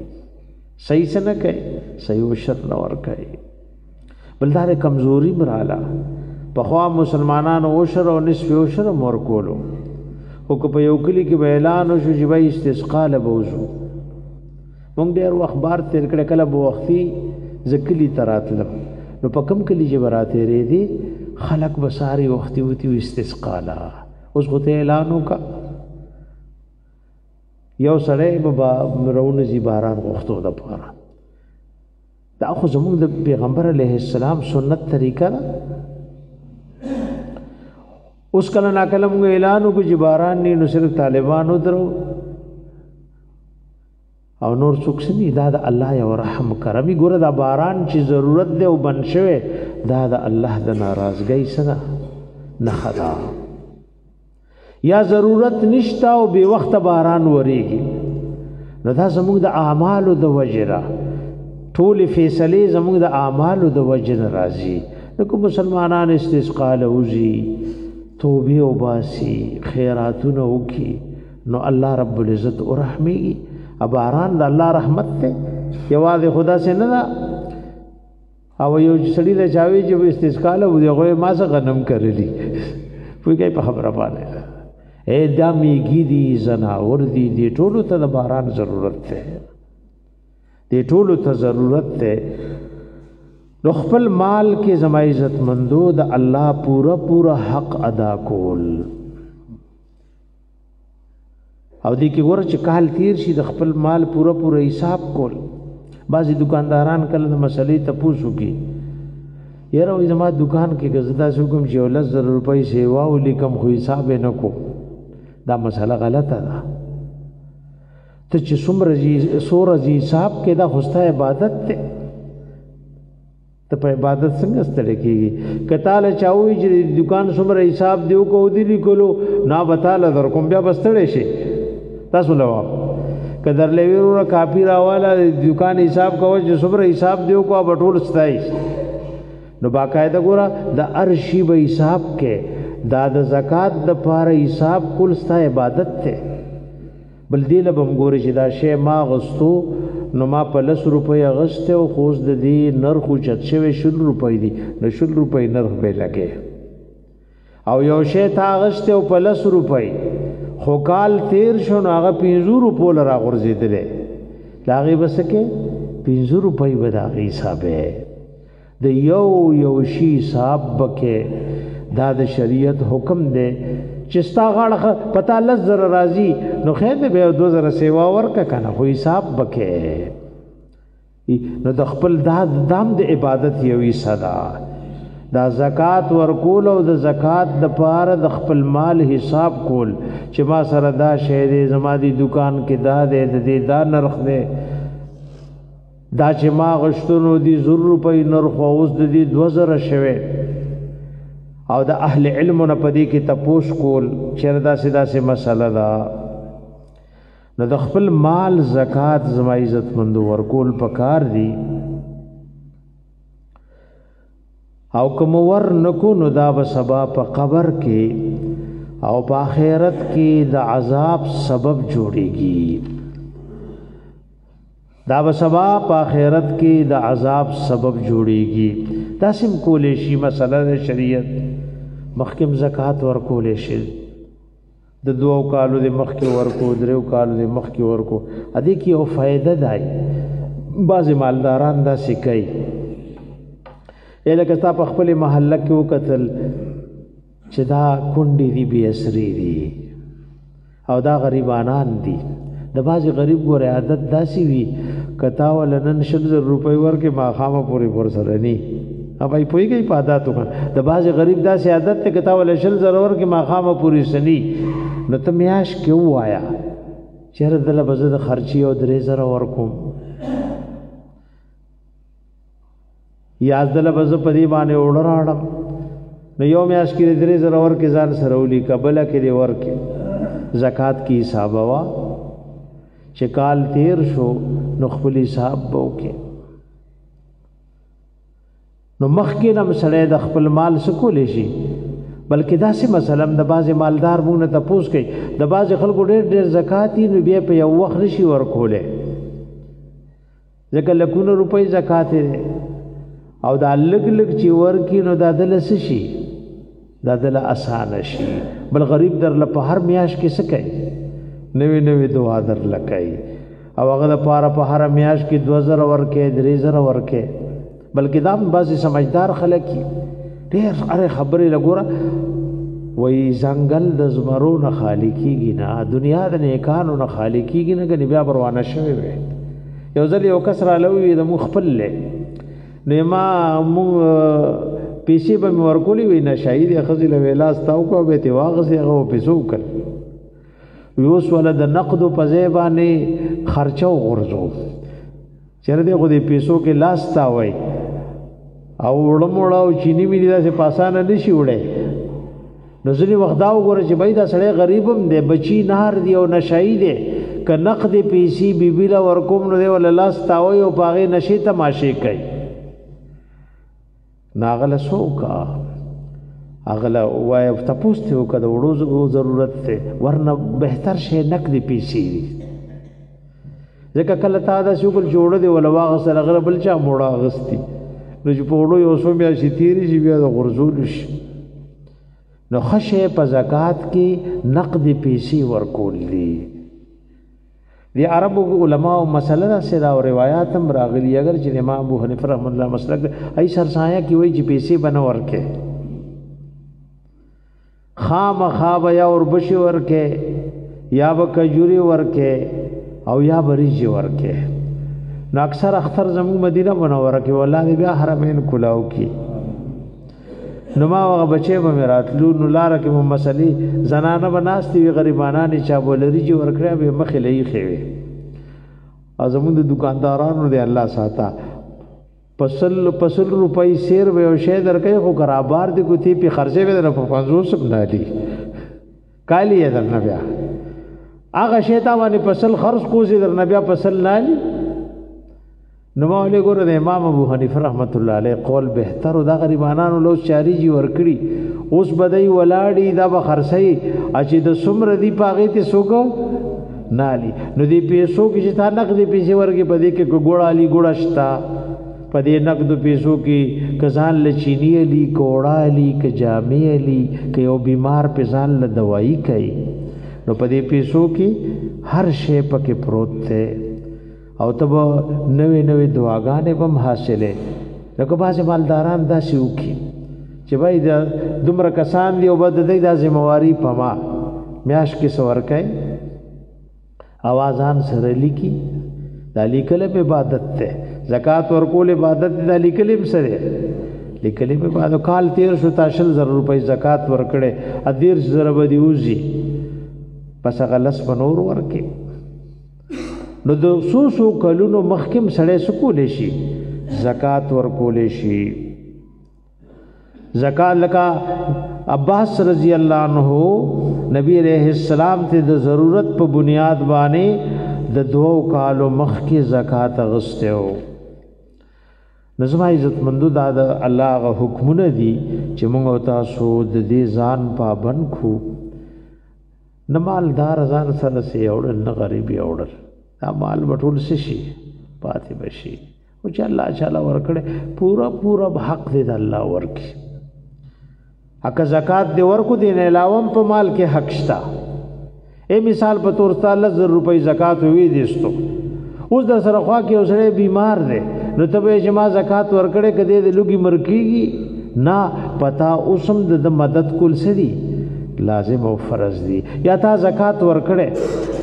صحیح څه نه کوي صحیح او شر نه ور کوي بلدار کمزوري مراله په خوا مسلمانانو او شر او نصف او شر مور کولو او په یو کلی کې اعلان شو چې به استسقا له بوزو مونږ ډېر وخت بار تیر کړی کله به وختي زه کلي ته راتلم نو په کوم کلي چې به راتېرېدې خلک به ساري وختي وتي استسقا له اوس خو ته اعلان وکړه یو سړی به راونځي باران غوښتو دپاره دا خو زمونږ د پیغمبر علیه السلام سنت طریقه ده اوس کله ناکله موږ اعلان وکړو چې باران نه نو صرف طالبانو درو او نور څوک سني دا د الله یو رحم کرمي ګوره دا باران چې ضرورت دی او بند شوی دا د الله د ناراضګۍ سره نښه ده یا ضرورت نشته او بې وخته باران وریږي نو دا زموږ د اعمالو د وجې ده ټولې فیصلې زموږ د اعمالو د وجې نه راځي نو که مسلمانان استسقا له وځي توبې وباسي خیراتونه وکړي نو الله رب العزت ورحمېږي باران د الله رحمت ته یوازې خدا سے نه ده او یو سړي له چاوي چې استسقا له وځي هغه ما څه غنم کړلی پوهېږئ په خبره باندې اے دا میږي دي زناور دي دې ټولو ته د باران ضرورت دی دې ټولو ته ضرورت دی نو خپل مال کې زما عزت مندو د الله پورا حق ادا کول او دې کې ګوره چې کال تیر شي د خپل مال پورا حساب کول بعضې دکانداران کله د مسلې تپوس وکړي یاره وایي زما دکان کې که زه داسې وکړم چې 10,000 روپۍ سیوا ولیکم خو حساب یې نه کو دا مسله غلطه ده ته چې څومره حساب کې دا خو ستا عبادت دی ته په عبادت څنګه ستړی کېږي که تاله چا ووایي چې دکان څومره حساب دی وکړو او دې لیکلو نا به تاله در کوم بیا به ستړی شي تاسو لواب که درلې وي وروره کاپي راواله دکان حساب کوه چې څومره حساب دی وکړو به ټول ستایي نو باقاعده ګوره د هر شي به حساب کې دا د زکات د پاره حساب کول ستا عبادت ته بل دی له بم ګوري چې دا شی ما غستو نو ما په 10 روپۍ غسته او خوز د دې نرخ چت شوی 100 روپۍ دي نو 100 روپۍ نرخ به لګي او یو شی تا غسته او په 10 روپۍ خو کال تیر شو نو هغه 50 روپۍ لرا غورځیدلې لاغي بسکه 50 روپۍ به دا حسابه د یو شی حساب بکه دا د شریعت حکم دی چې ستا غاړه پتا 10,000 راځي نو خیر دی به 2,000 سیوا ورکه کنه خو حساب بکه نو د خپل دام د عبادت یو حصہ ده دا زکات ورکول او د زکات د پاره د خپل مال حساب کول چې ما سره دا شی دی زما دی دکان کې دا دی د دې دا نرخ دی دا چې ما غشتونو دی 100 روپۍ نرخ اوس د دې 2,000 شوه او د اهل علم نه پدې کې تپوس کول چردا سیدا سي مسله دا نو د خپل مال زکات زما عزت مند ورکول پکار دی او کوم ور نکو نو دا به سبا په قبر کې او په آخرت کې د عذاب سبب جوړيږي دا به سبا په آخرت کې د عذاب سبب جوړيږي تاسم کولې شي مسله د شریعت مخکم زکات ورکولې شي د 2 کالو د مخکې ورکو 3 کالو د مخکې ورکو ا دې کې یو فائدہ دی بعض مالداران دا سکی الکه تا په خپل محله کې وکتل چې دا کونډې دي بي اسري دي او دا غریبانان دي د بعض غریب ګوره عادت داسي وي کتا ولنن 100 روپۍ ورکه ماخامه پوری پر سره ني اوبای پويږي په عادتو kan د بعض غریب داسي عادت ته کتا ول 100 ورکه ماخامه پوری سني نو ته میاش کې وایا چیرې دل بزد خرچي او 3,000 ورکوم یا دل بزد پدی باندې وړراړم نو یو میاش کې 3,000 ورکه ځان سره ولي قبل کې ورکه زکات کی حساب وا چې کال تیر شو نو خپل حساب وکړي نو مخکې نم سړی د خپل مال سکولې شي بلکې داسې مثلا د بعض مالدار مونږ ته پوس کوي د بعض خلکو ډېر زکات نو بیا په یو وخت نشي ورکولې ځکه لکونه روپۍ زکات او دا لګ چې ورکی نو دا دل شي دا دل آسان شي بل غریب در له په هر میاش کې څه کوي نوې دعا در لکای او هغه د پاره په هر میاش کې 2000 ورکه 3000 ورکه بلکې دا بعضی سمجھدار خلک ډېر اره خبرې لګوره وای ځنګل د زمرو نه خالی کیږي نه دنیا د نیکانو نه خالی کیږي نه کني بیا پروانه شوی وي یو ځل یو کس را لوي د مخبل له نیما مو پیسې به ورکولې وي نه شهید خزل ویلاس تاو کو به تی واغسه هغه پیسو کړ یوس ولد نقد په زیبانه خرچو غرزو چیرې دغه د پیسو کې لاس تا وای او وړموړاو چینی می دي داسې پاسانه نشي وړي نو ځینې وخت دا وګوره چې بای دا سړی غریبم دی بچی نهار دی او نشای دی که نقد پیسې بیبیلا ورکوم نو دی ول لاس تاوي او پاغه نشي تماشې کوي ناغله سوکا اغله وای تاسو ته وکړه وړو ضرورت ته ورنه بهتر شي نقد پیسې ځکه کله تا دا شغل جوړ دی ول واغ سره غره بل چا موړه غستی نو چې په وړو یو سو بیا شي تیری شي بیا د غرزول شي نو خشه په زکات کې نقد پیسې ورکول دي دی عربو علماء او مسله سره او روایت هم راغلي اگر چې امام ابو حنیفه رحمۃ اللہ مسلک ای سرسایه کی وای چې پیسې بنه ورکه خام خواب یا اور بشي ورکه یا وکجوري ورکه او یا بریجي ورکه نو اکثر اختر زمو مدینه منوره کې ولادي بیا حرمین کلاو کی نو ما هغه بچي به مراتلو نو لار کې مو مسلې زنانه بناستي وی غریبانان چا بولري جو ورکړه به مخې لې خوي ازمون د دکاندارانو دی الله ساته پسل روپۍ سیر به او شه درکې خو کرابار دی کوتی په خرچه به نه په 500 نه دي کالی در نه بیا هغه شیطان باندې پسل خرج کوزي در نه بیا پسل نه دي نو مولوی ګوره د امام ابو حنیفه رحمت الله علیه قول بهتر او د غریبانو لو چاری جی ورکړي اوس بدای ولاړی دا به خرڅي اچې د سمر دی پاغې ته سوګو نالی نو دی پیسو کې چې تا نقد پیسې ورګي پدې کې ګوړالی ګوړشتا پدې نقد پیسو کې کزان لچینی علی کوړالی ک جامع علی ک یو بیمار په ځان له دوايي کوي نو پدې پیسو کې هر شی پکې پروت ته او تب نوې نوې دعاګانې هم حاصله لکه بعض مالداران دا شوکي چې بھائی دا دومره کسان دی او بد دی دا ذمہواری پما میاش کې سور کوي اوازان سره لیکي دا لیکل په عبادت ته زکات ورکول عبادت دا لیکل هم سره لیکل په بعد کال 1300 روپۍ زکات ورکړي ادیر زره بدی وزي پس غلس بنور ورکي نو د سوسو کلونو مخکم سړی سکول شي زکات ورکول شي زکات لکا عباس رضی الله عنه نبی علیہ السلام ته د ضرورت په بنیاد باندې د 2 کالو مخکې زکات غستو نظم عزت مندو دا د الله غ حکمونه دي چې موږ تاسو د دې ځان پابند کو نه مالدار ځان سره سي اورل نه غریبي اورل مال بټول شي پاتې بشي او چې الله تعالی ورکړي پورا حق دې الله ورکي اګه زکات دې ورکو دین علاوه په مال کې حق شتا اے مثال په تور 3000 روپۍ زکات وی دیستو اوس د سره خوا کې اوسړې بیمار دی نو ته به جما زکات ورکړي کدی د لوګي مرکیږي نه پتا اوسم د مدد کول سدي لازم او فرض دي یا تا زکات ورکړي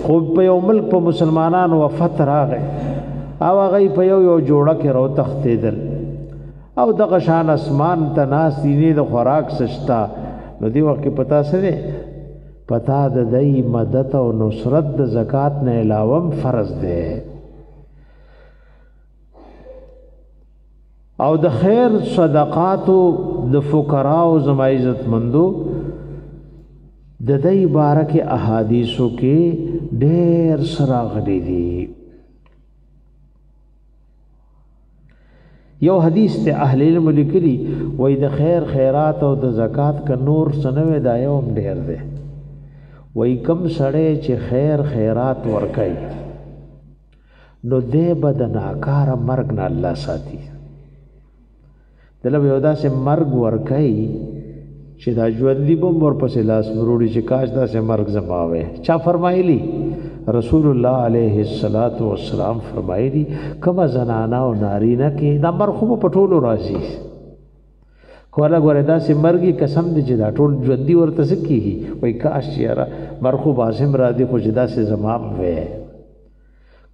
خو په یو ملک په مسلمانانو وفات راغی او هغه په یو جوړه کې رو تختیدل او دغه شان اسمان تناس دیني د خوراک سشتا نو دی وخت پتا سره پتا د دای مدد او نصرت د زکات نه علاوه فرض ده او د خیر صدقات د فقرا او زما عزت مندو د دې بارکه احادیثو کې ډېر سراغلي دي یو حدیث ته اهل علم لیکلي وای د خیر خیرات او د زکات ک نور سنوي دا یو ډېر دی وای کم سړی چې خیر خیرات ورکي نو دې بدناکار مرګ نه الله ساتي دلته یو داسې مرګ ورکي چې دا ژوندي به ورپسې لاس مروړي چې کاش داسې مرګ زما وی. چا فرمایلی؟ رسول الله علیه الصلاۃ والسلام فرمایلی کما زنانه او نارینه کې دا مرګ خو په ټولو راځي. کوله ګوره داسې مرګي قسم دې چې دا ټول ژوندي ورته څه کېږي وایي کاش چې یاره مرګ خو باسم را دي خو چې داسې زما وی.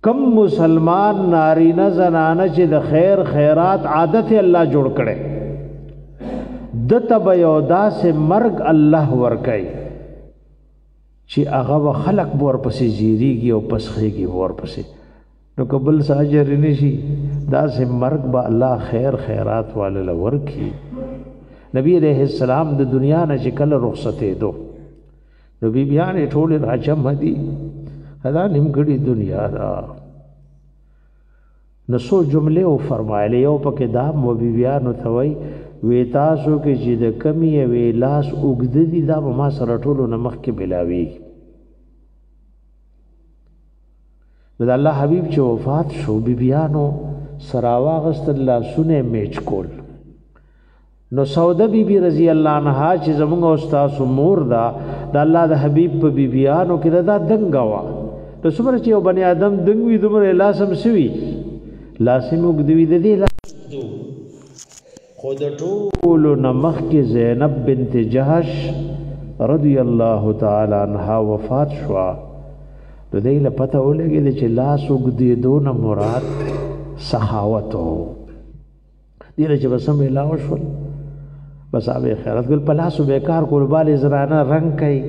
کم مسلمان نارینه زنانه چې د خیر خیرات عادت الله جوړ کړي دته به یو داسې مرګ الله ورکوي چې هغه خلق به ورپسې زیریږي او پسخېږي به ورپسې. نو که بل څه اجر نه شي داسې مرګ به الله خیر خیرات واله ورکړي. نبی علیہ السلام د دنیا نه چې کله رخصتېدو نو بیبیانې ټولې راجمع دي دا نیمګړې دنیا ده. نو څو جملې وفرمایلې یو پکې دا مو بیبیانو ته وایي وی تاسو کې چې د کمی وی لاس اوږده دي دا به ما سره ټولو نه مخکې بلاویږي. نو د الله حبیب چې وفات شو بیبیانو سره واغېستل لاسونه میچ کول. نو سوده بیبي رضی الله عنها چې زمونږ او ستاسو مور ده د الله د حبیب په بیبیانو کې دا دنګه وه. نو څومره چې یو بني آدم دنګ وي دومره لاس هم څه وي لاس هم اوږده وي. د دې خو د ټولو نه مخکې زینب بنت جهش رضی الله تعالی عنها وفات شوه. نو دی له پته ولګېده چې لاس اوږدېدو نه مراد سخاوت و. دې نه چې بس هم علاوه شول بس هغه خیرات ګل په لاسو بیکار کول بالې زرانه رنګ کوي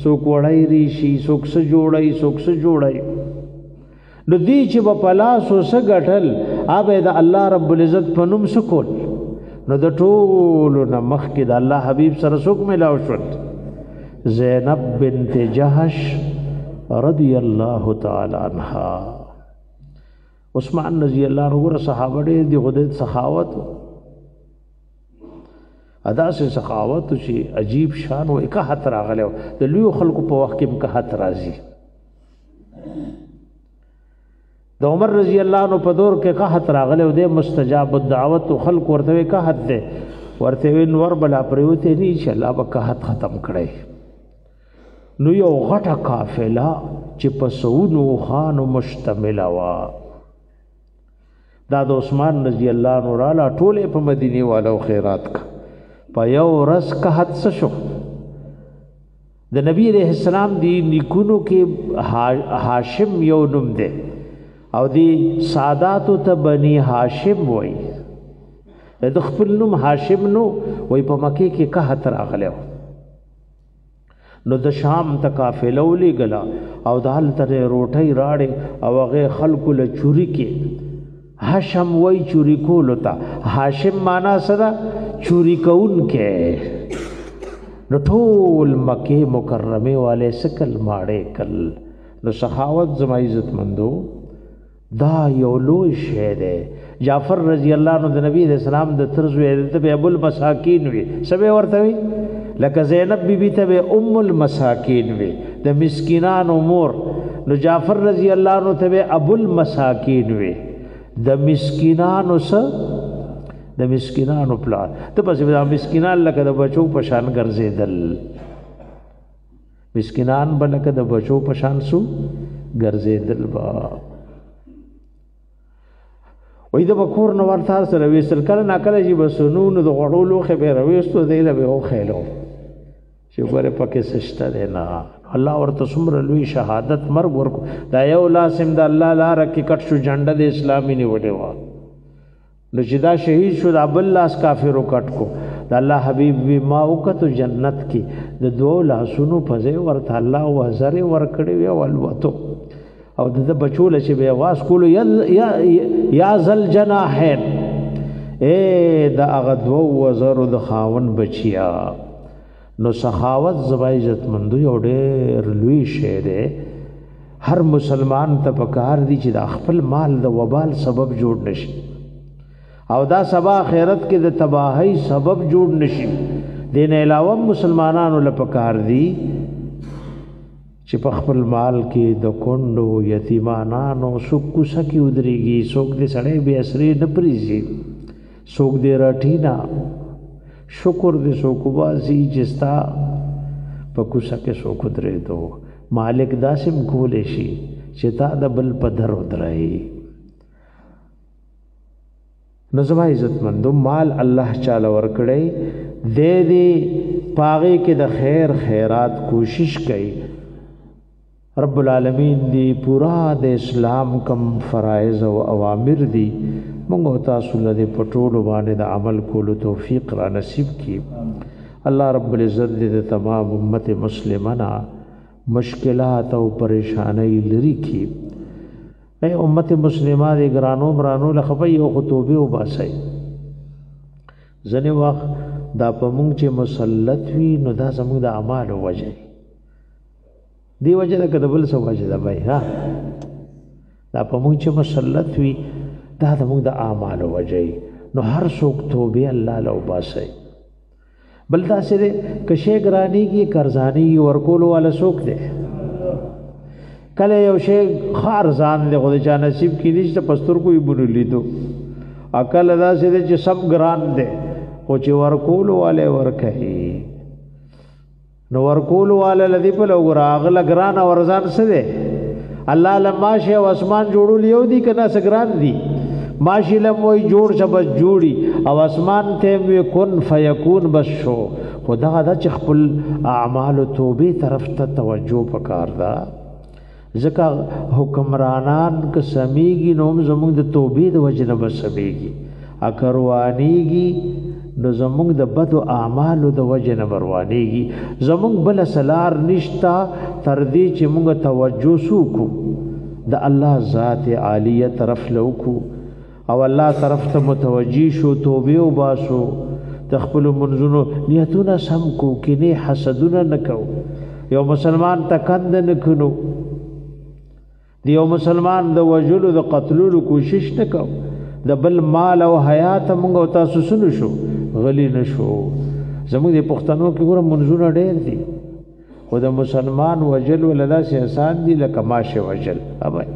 څوک وړی ریشي څوک څه جوړی څوک څه جوړی. نو دی چې به په لاسو څه ګټل هغه د الله رب العزت په نوم څه کول. نو د ټولو نه مخکې د الله حبیب سره څوک ملاو شول زینب بنت جهش رضی الله تعالی عنها. عثمان رضی الله عنه ګوره صحابه ډېر دي خو د سخاوت ادا سے سخاوت چې عجیب شان و اکاحت راغلی د لویو خلکو په وخت کې اکاحت راځي. د عمر رضی الله عنه په دور کې قحط راغلی او د مستجاب الدعوت خلق ورته قحط ده ورته نور بلا پریوته نه ان شاء الله به قحط ختم کړي. نو یو غټه قافله چې په سونو خان مشتمل وا دا د عثمان رضی الله عنه را ټوله په مدینه والو خیرات کا په یو ورځ قحط څه شو. د نبی علیہ السلام دی نیکونو کې هاشم یو نوم ده او دی ساداتو ته بنی هاشم وای. د خپل نوم هاشم نو وای په مکه کې قحط راغلی نو د شام ته قافله ولېږله او د هلته روټۍ راړې او هغې خلکو له چوري کې هاشم وای چوری کولو ته هاشم معنا څه ده چوری کوونکی. نو ټول مکه مکرمه والے سکل ماړې کل. نو سخاوت زما عزت مندو دا یو لوی شی دی. جعفر رضی الله عنه د نبی علیہ السلام د طرز وی ته ابو المساکین وی سبه ورته وی لکه زینب بیبی ته ام المساکین وی د مسکینان امور. نو جعفر رضی الله عنه ته ابو المساکین وی د مسکینانو سره د مسکینانو پلان ته پس د مسکینان لکه د بچو په شان ګرځیدل. مسکینان بلکه د بچو په شان سو ګرځیدل با وې د بکور نو ورته سره وېسل کله ناکله چې بسونو نو د غړولو خبره راوېستو دی له او خېلو چې ګوره پکې سشته دی نه الله ورته څومره لوی شهادت مرګ ورکو. دا یو لاسم د الله لاره کې کټ شو جنډه د اسلامي نیولې وه نو چې دا شهید شو د بل لاس کافرو کټ کو. د الله حبیب وی ما وکتو جنت کې د دوه لاسونو په ځای ورته الله وزر ورکړي وی ولوتو او د بچو له چې به आवाज کولو یا ذل جناحین اے د هغه دوه وزرو د خاون بچیا. نو سخاوت زما عزت مندو یو ډېر لوی شی دی. هر مسلمان ته پکار دی چې د خپل مال د وبال سبب جوړ نشي او دا سبا آخرت کې د تباہی سبب جوړ نشي. دین علاوه مسلمانانو له پکار دی چې په خپل مال کې د کونډو یتیمانانو څوک کوڅه کې ودرېږي څوک دې سړی بې اسرې نه پرېږدي څوک دې راټینا شکر دې څوک وباسي چې ستا په کوڅه کې څوک درېدو مالک داسې کولی شي چې تا د بل په در ودرایي نو زما عزتمندو مال الله چاله ورکړی دې پاغې کې د خیر خیرات کوشش کوي رب العالمین دی پورا د اسلام کم فرائض او اوامر دی موږ تاسو له پټولو باندې د عمل کولو توفیق را نصیب کړي الله رب العزت دې تمام امت مسلمانه مشکلات او پریشانی لري کړي اے امت مسلمه دې ګرانو برانو لخپي او خطوبه او باسي ځنه وخت دا پمږ چې مسلط وي نو دا زموږ د اعمال وجه دی وجه دا کدبل سو وجه دا بھائی ها دا پمږ چې مسلط وي دا زموږ د اعمال وجه نو هر څوک توبه الله له باسي بل دا سره کشه ګرانی کی قرضانی ورکول والا څوک دی کله یو شی خار ځان له خدای چا نصیب کړي چې پستر کوئی بنو لیدو عقل دا سره چې سب ګران دی او چې ورکول والے ورکهي نو ورکول والے لذي په لوګ راغله ګران ورزان څه دی الله لماشه او اسمان جوړول یو دی کنا سګران دی ماشی لم وی جوړ شبس جوړي او اسمان ته وی کن فیکون بس شو خدا دا چې خپل اعمال او توبه طرف ته توجه وکړ دا ځکه حکمرانان ک سميږي نوم زموږ د توبې د وجه نه بسميږي اکروانيږي نو زموږ د بد اعمال د وجه نه بروانيږي زموږ بل سلار نشتا تر دې چې موږ توجه سوکو د الله ذات عالیه طرف لوکو او الله طرف ته متوجی شو توبه او باسو تخپل منزونو نیتونه سم کو کینه حسدونه نکو یو مسلمان تکند نکونو دیو مسلمان د وجلو د قتلولو کوشش نکو د بل مال او حیات موږ تاسو سنو شو غلی نشو زموږ د پښتنو کې ګوره منزونه ډېر دي خو د مسلمان وجل ولدا سي آسان دي لکه ماشه وجل ابای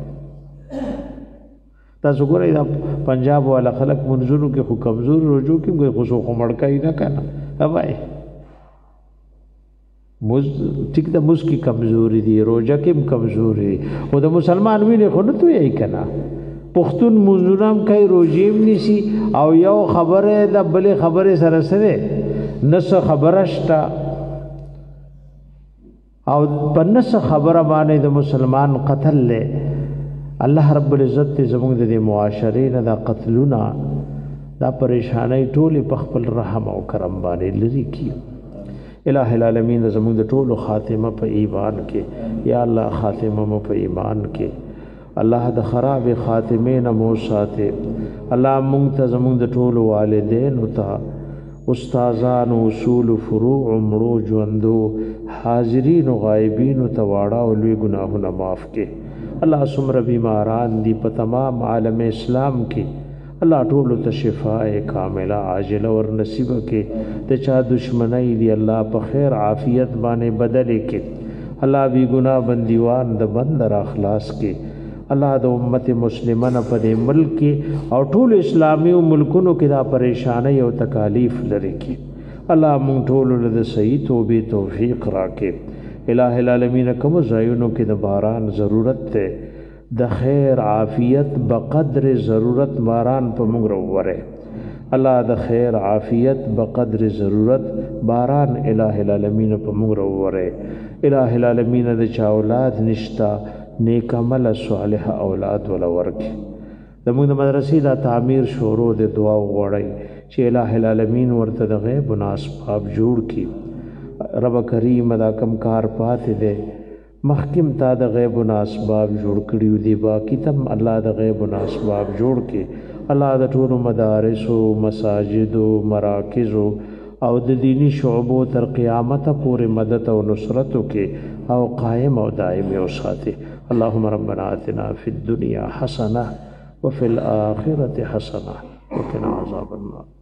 تاسو ګورئ دا پنجاب والا خلک منزونو کې خو کمزور رجوع کې خو مړکای نه کنه ابای مز ټیک د مز کی کمزوري دي روزه کې کمزوري او د مسلمان ویني خو نه توي کنه پښتون منزونام کوي روزیم نسی او یو خبره د بل خبره سره سره نس خبرشتا او پنس خبره باندې د مسلمان قتل له الله رب العزت زموږ د معاشرې نه دا قتلونه دا پریشانای ټول په خپل رحم او کرم باندې لري کی الہ العالمین زموږ د ټولو خاتمه په ایمان کې یا الله خاتمه مو په ایمان کې الله د خراب خاتمه نه مو ساته الله مونږ ته زموږ د ټولو والدین او ته استادان اصول فروع عمرو ژوندو حاضرین او غایبین او تواړه او لوی ګناهونه معاف کې الله سمره بیماران دی په تمام عالم اسلام کې الله ټول ته شفاء کامله عاجله ور نصیب کې ته چا دشمنی دی الله په خیر عافیت باندې بدل کې الله بی ګناه بندیوان د بندر اخلاص کې الله د امت مسلمانه په دې ملک او ټول اسلامي ملکونو کې دا پریشانی او تکالیف لري کې الله مونږ ټول له صحیح توبې توفیق راکې الہ العالمین کوم ځایونو کې د باران ضرورت ته د خیر عافیت بقدر ضرورت باران په موږ وروره الله د خیر عافیت بقدر ضرورت باران الہ العالمین په موږ وروره الہ العالمین د چا اولاد نشتا نیک عمل صالح اولاد ولا ورکه د موږ د مدرسې د تعمیر شروع د دعا وغوړی چې الہ العالمین ورته د غیب ناسباب جوړ کی رب کریم دا کم کار پاتې دے مخکم تا د غیب و اسباب جوړ کړیو دی باقی تم الله د غیب و اسباب جوړ کې الله د ټولو مدارس او مساجد او مراکز او د دینی شعبو تر قیامت پورې مدد او نصرت کې او قائم او دائم او ساتي اللهم ربنا آتنا فی الدنيا حسنه وفي الاخره حسنه وقنا عذاب النار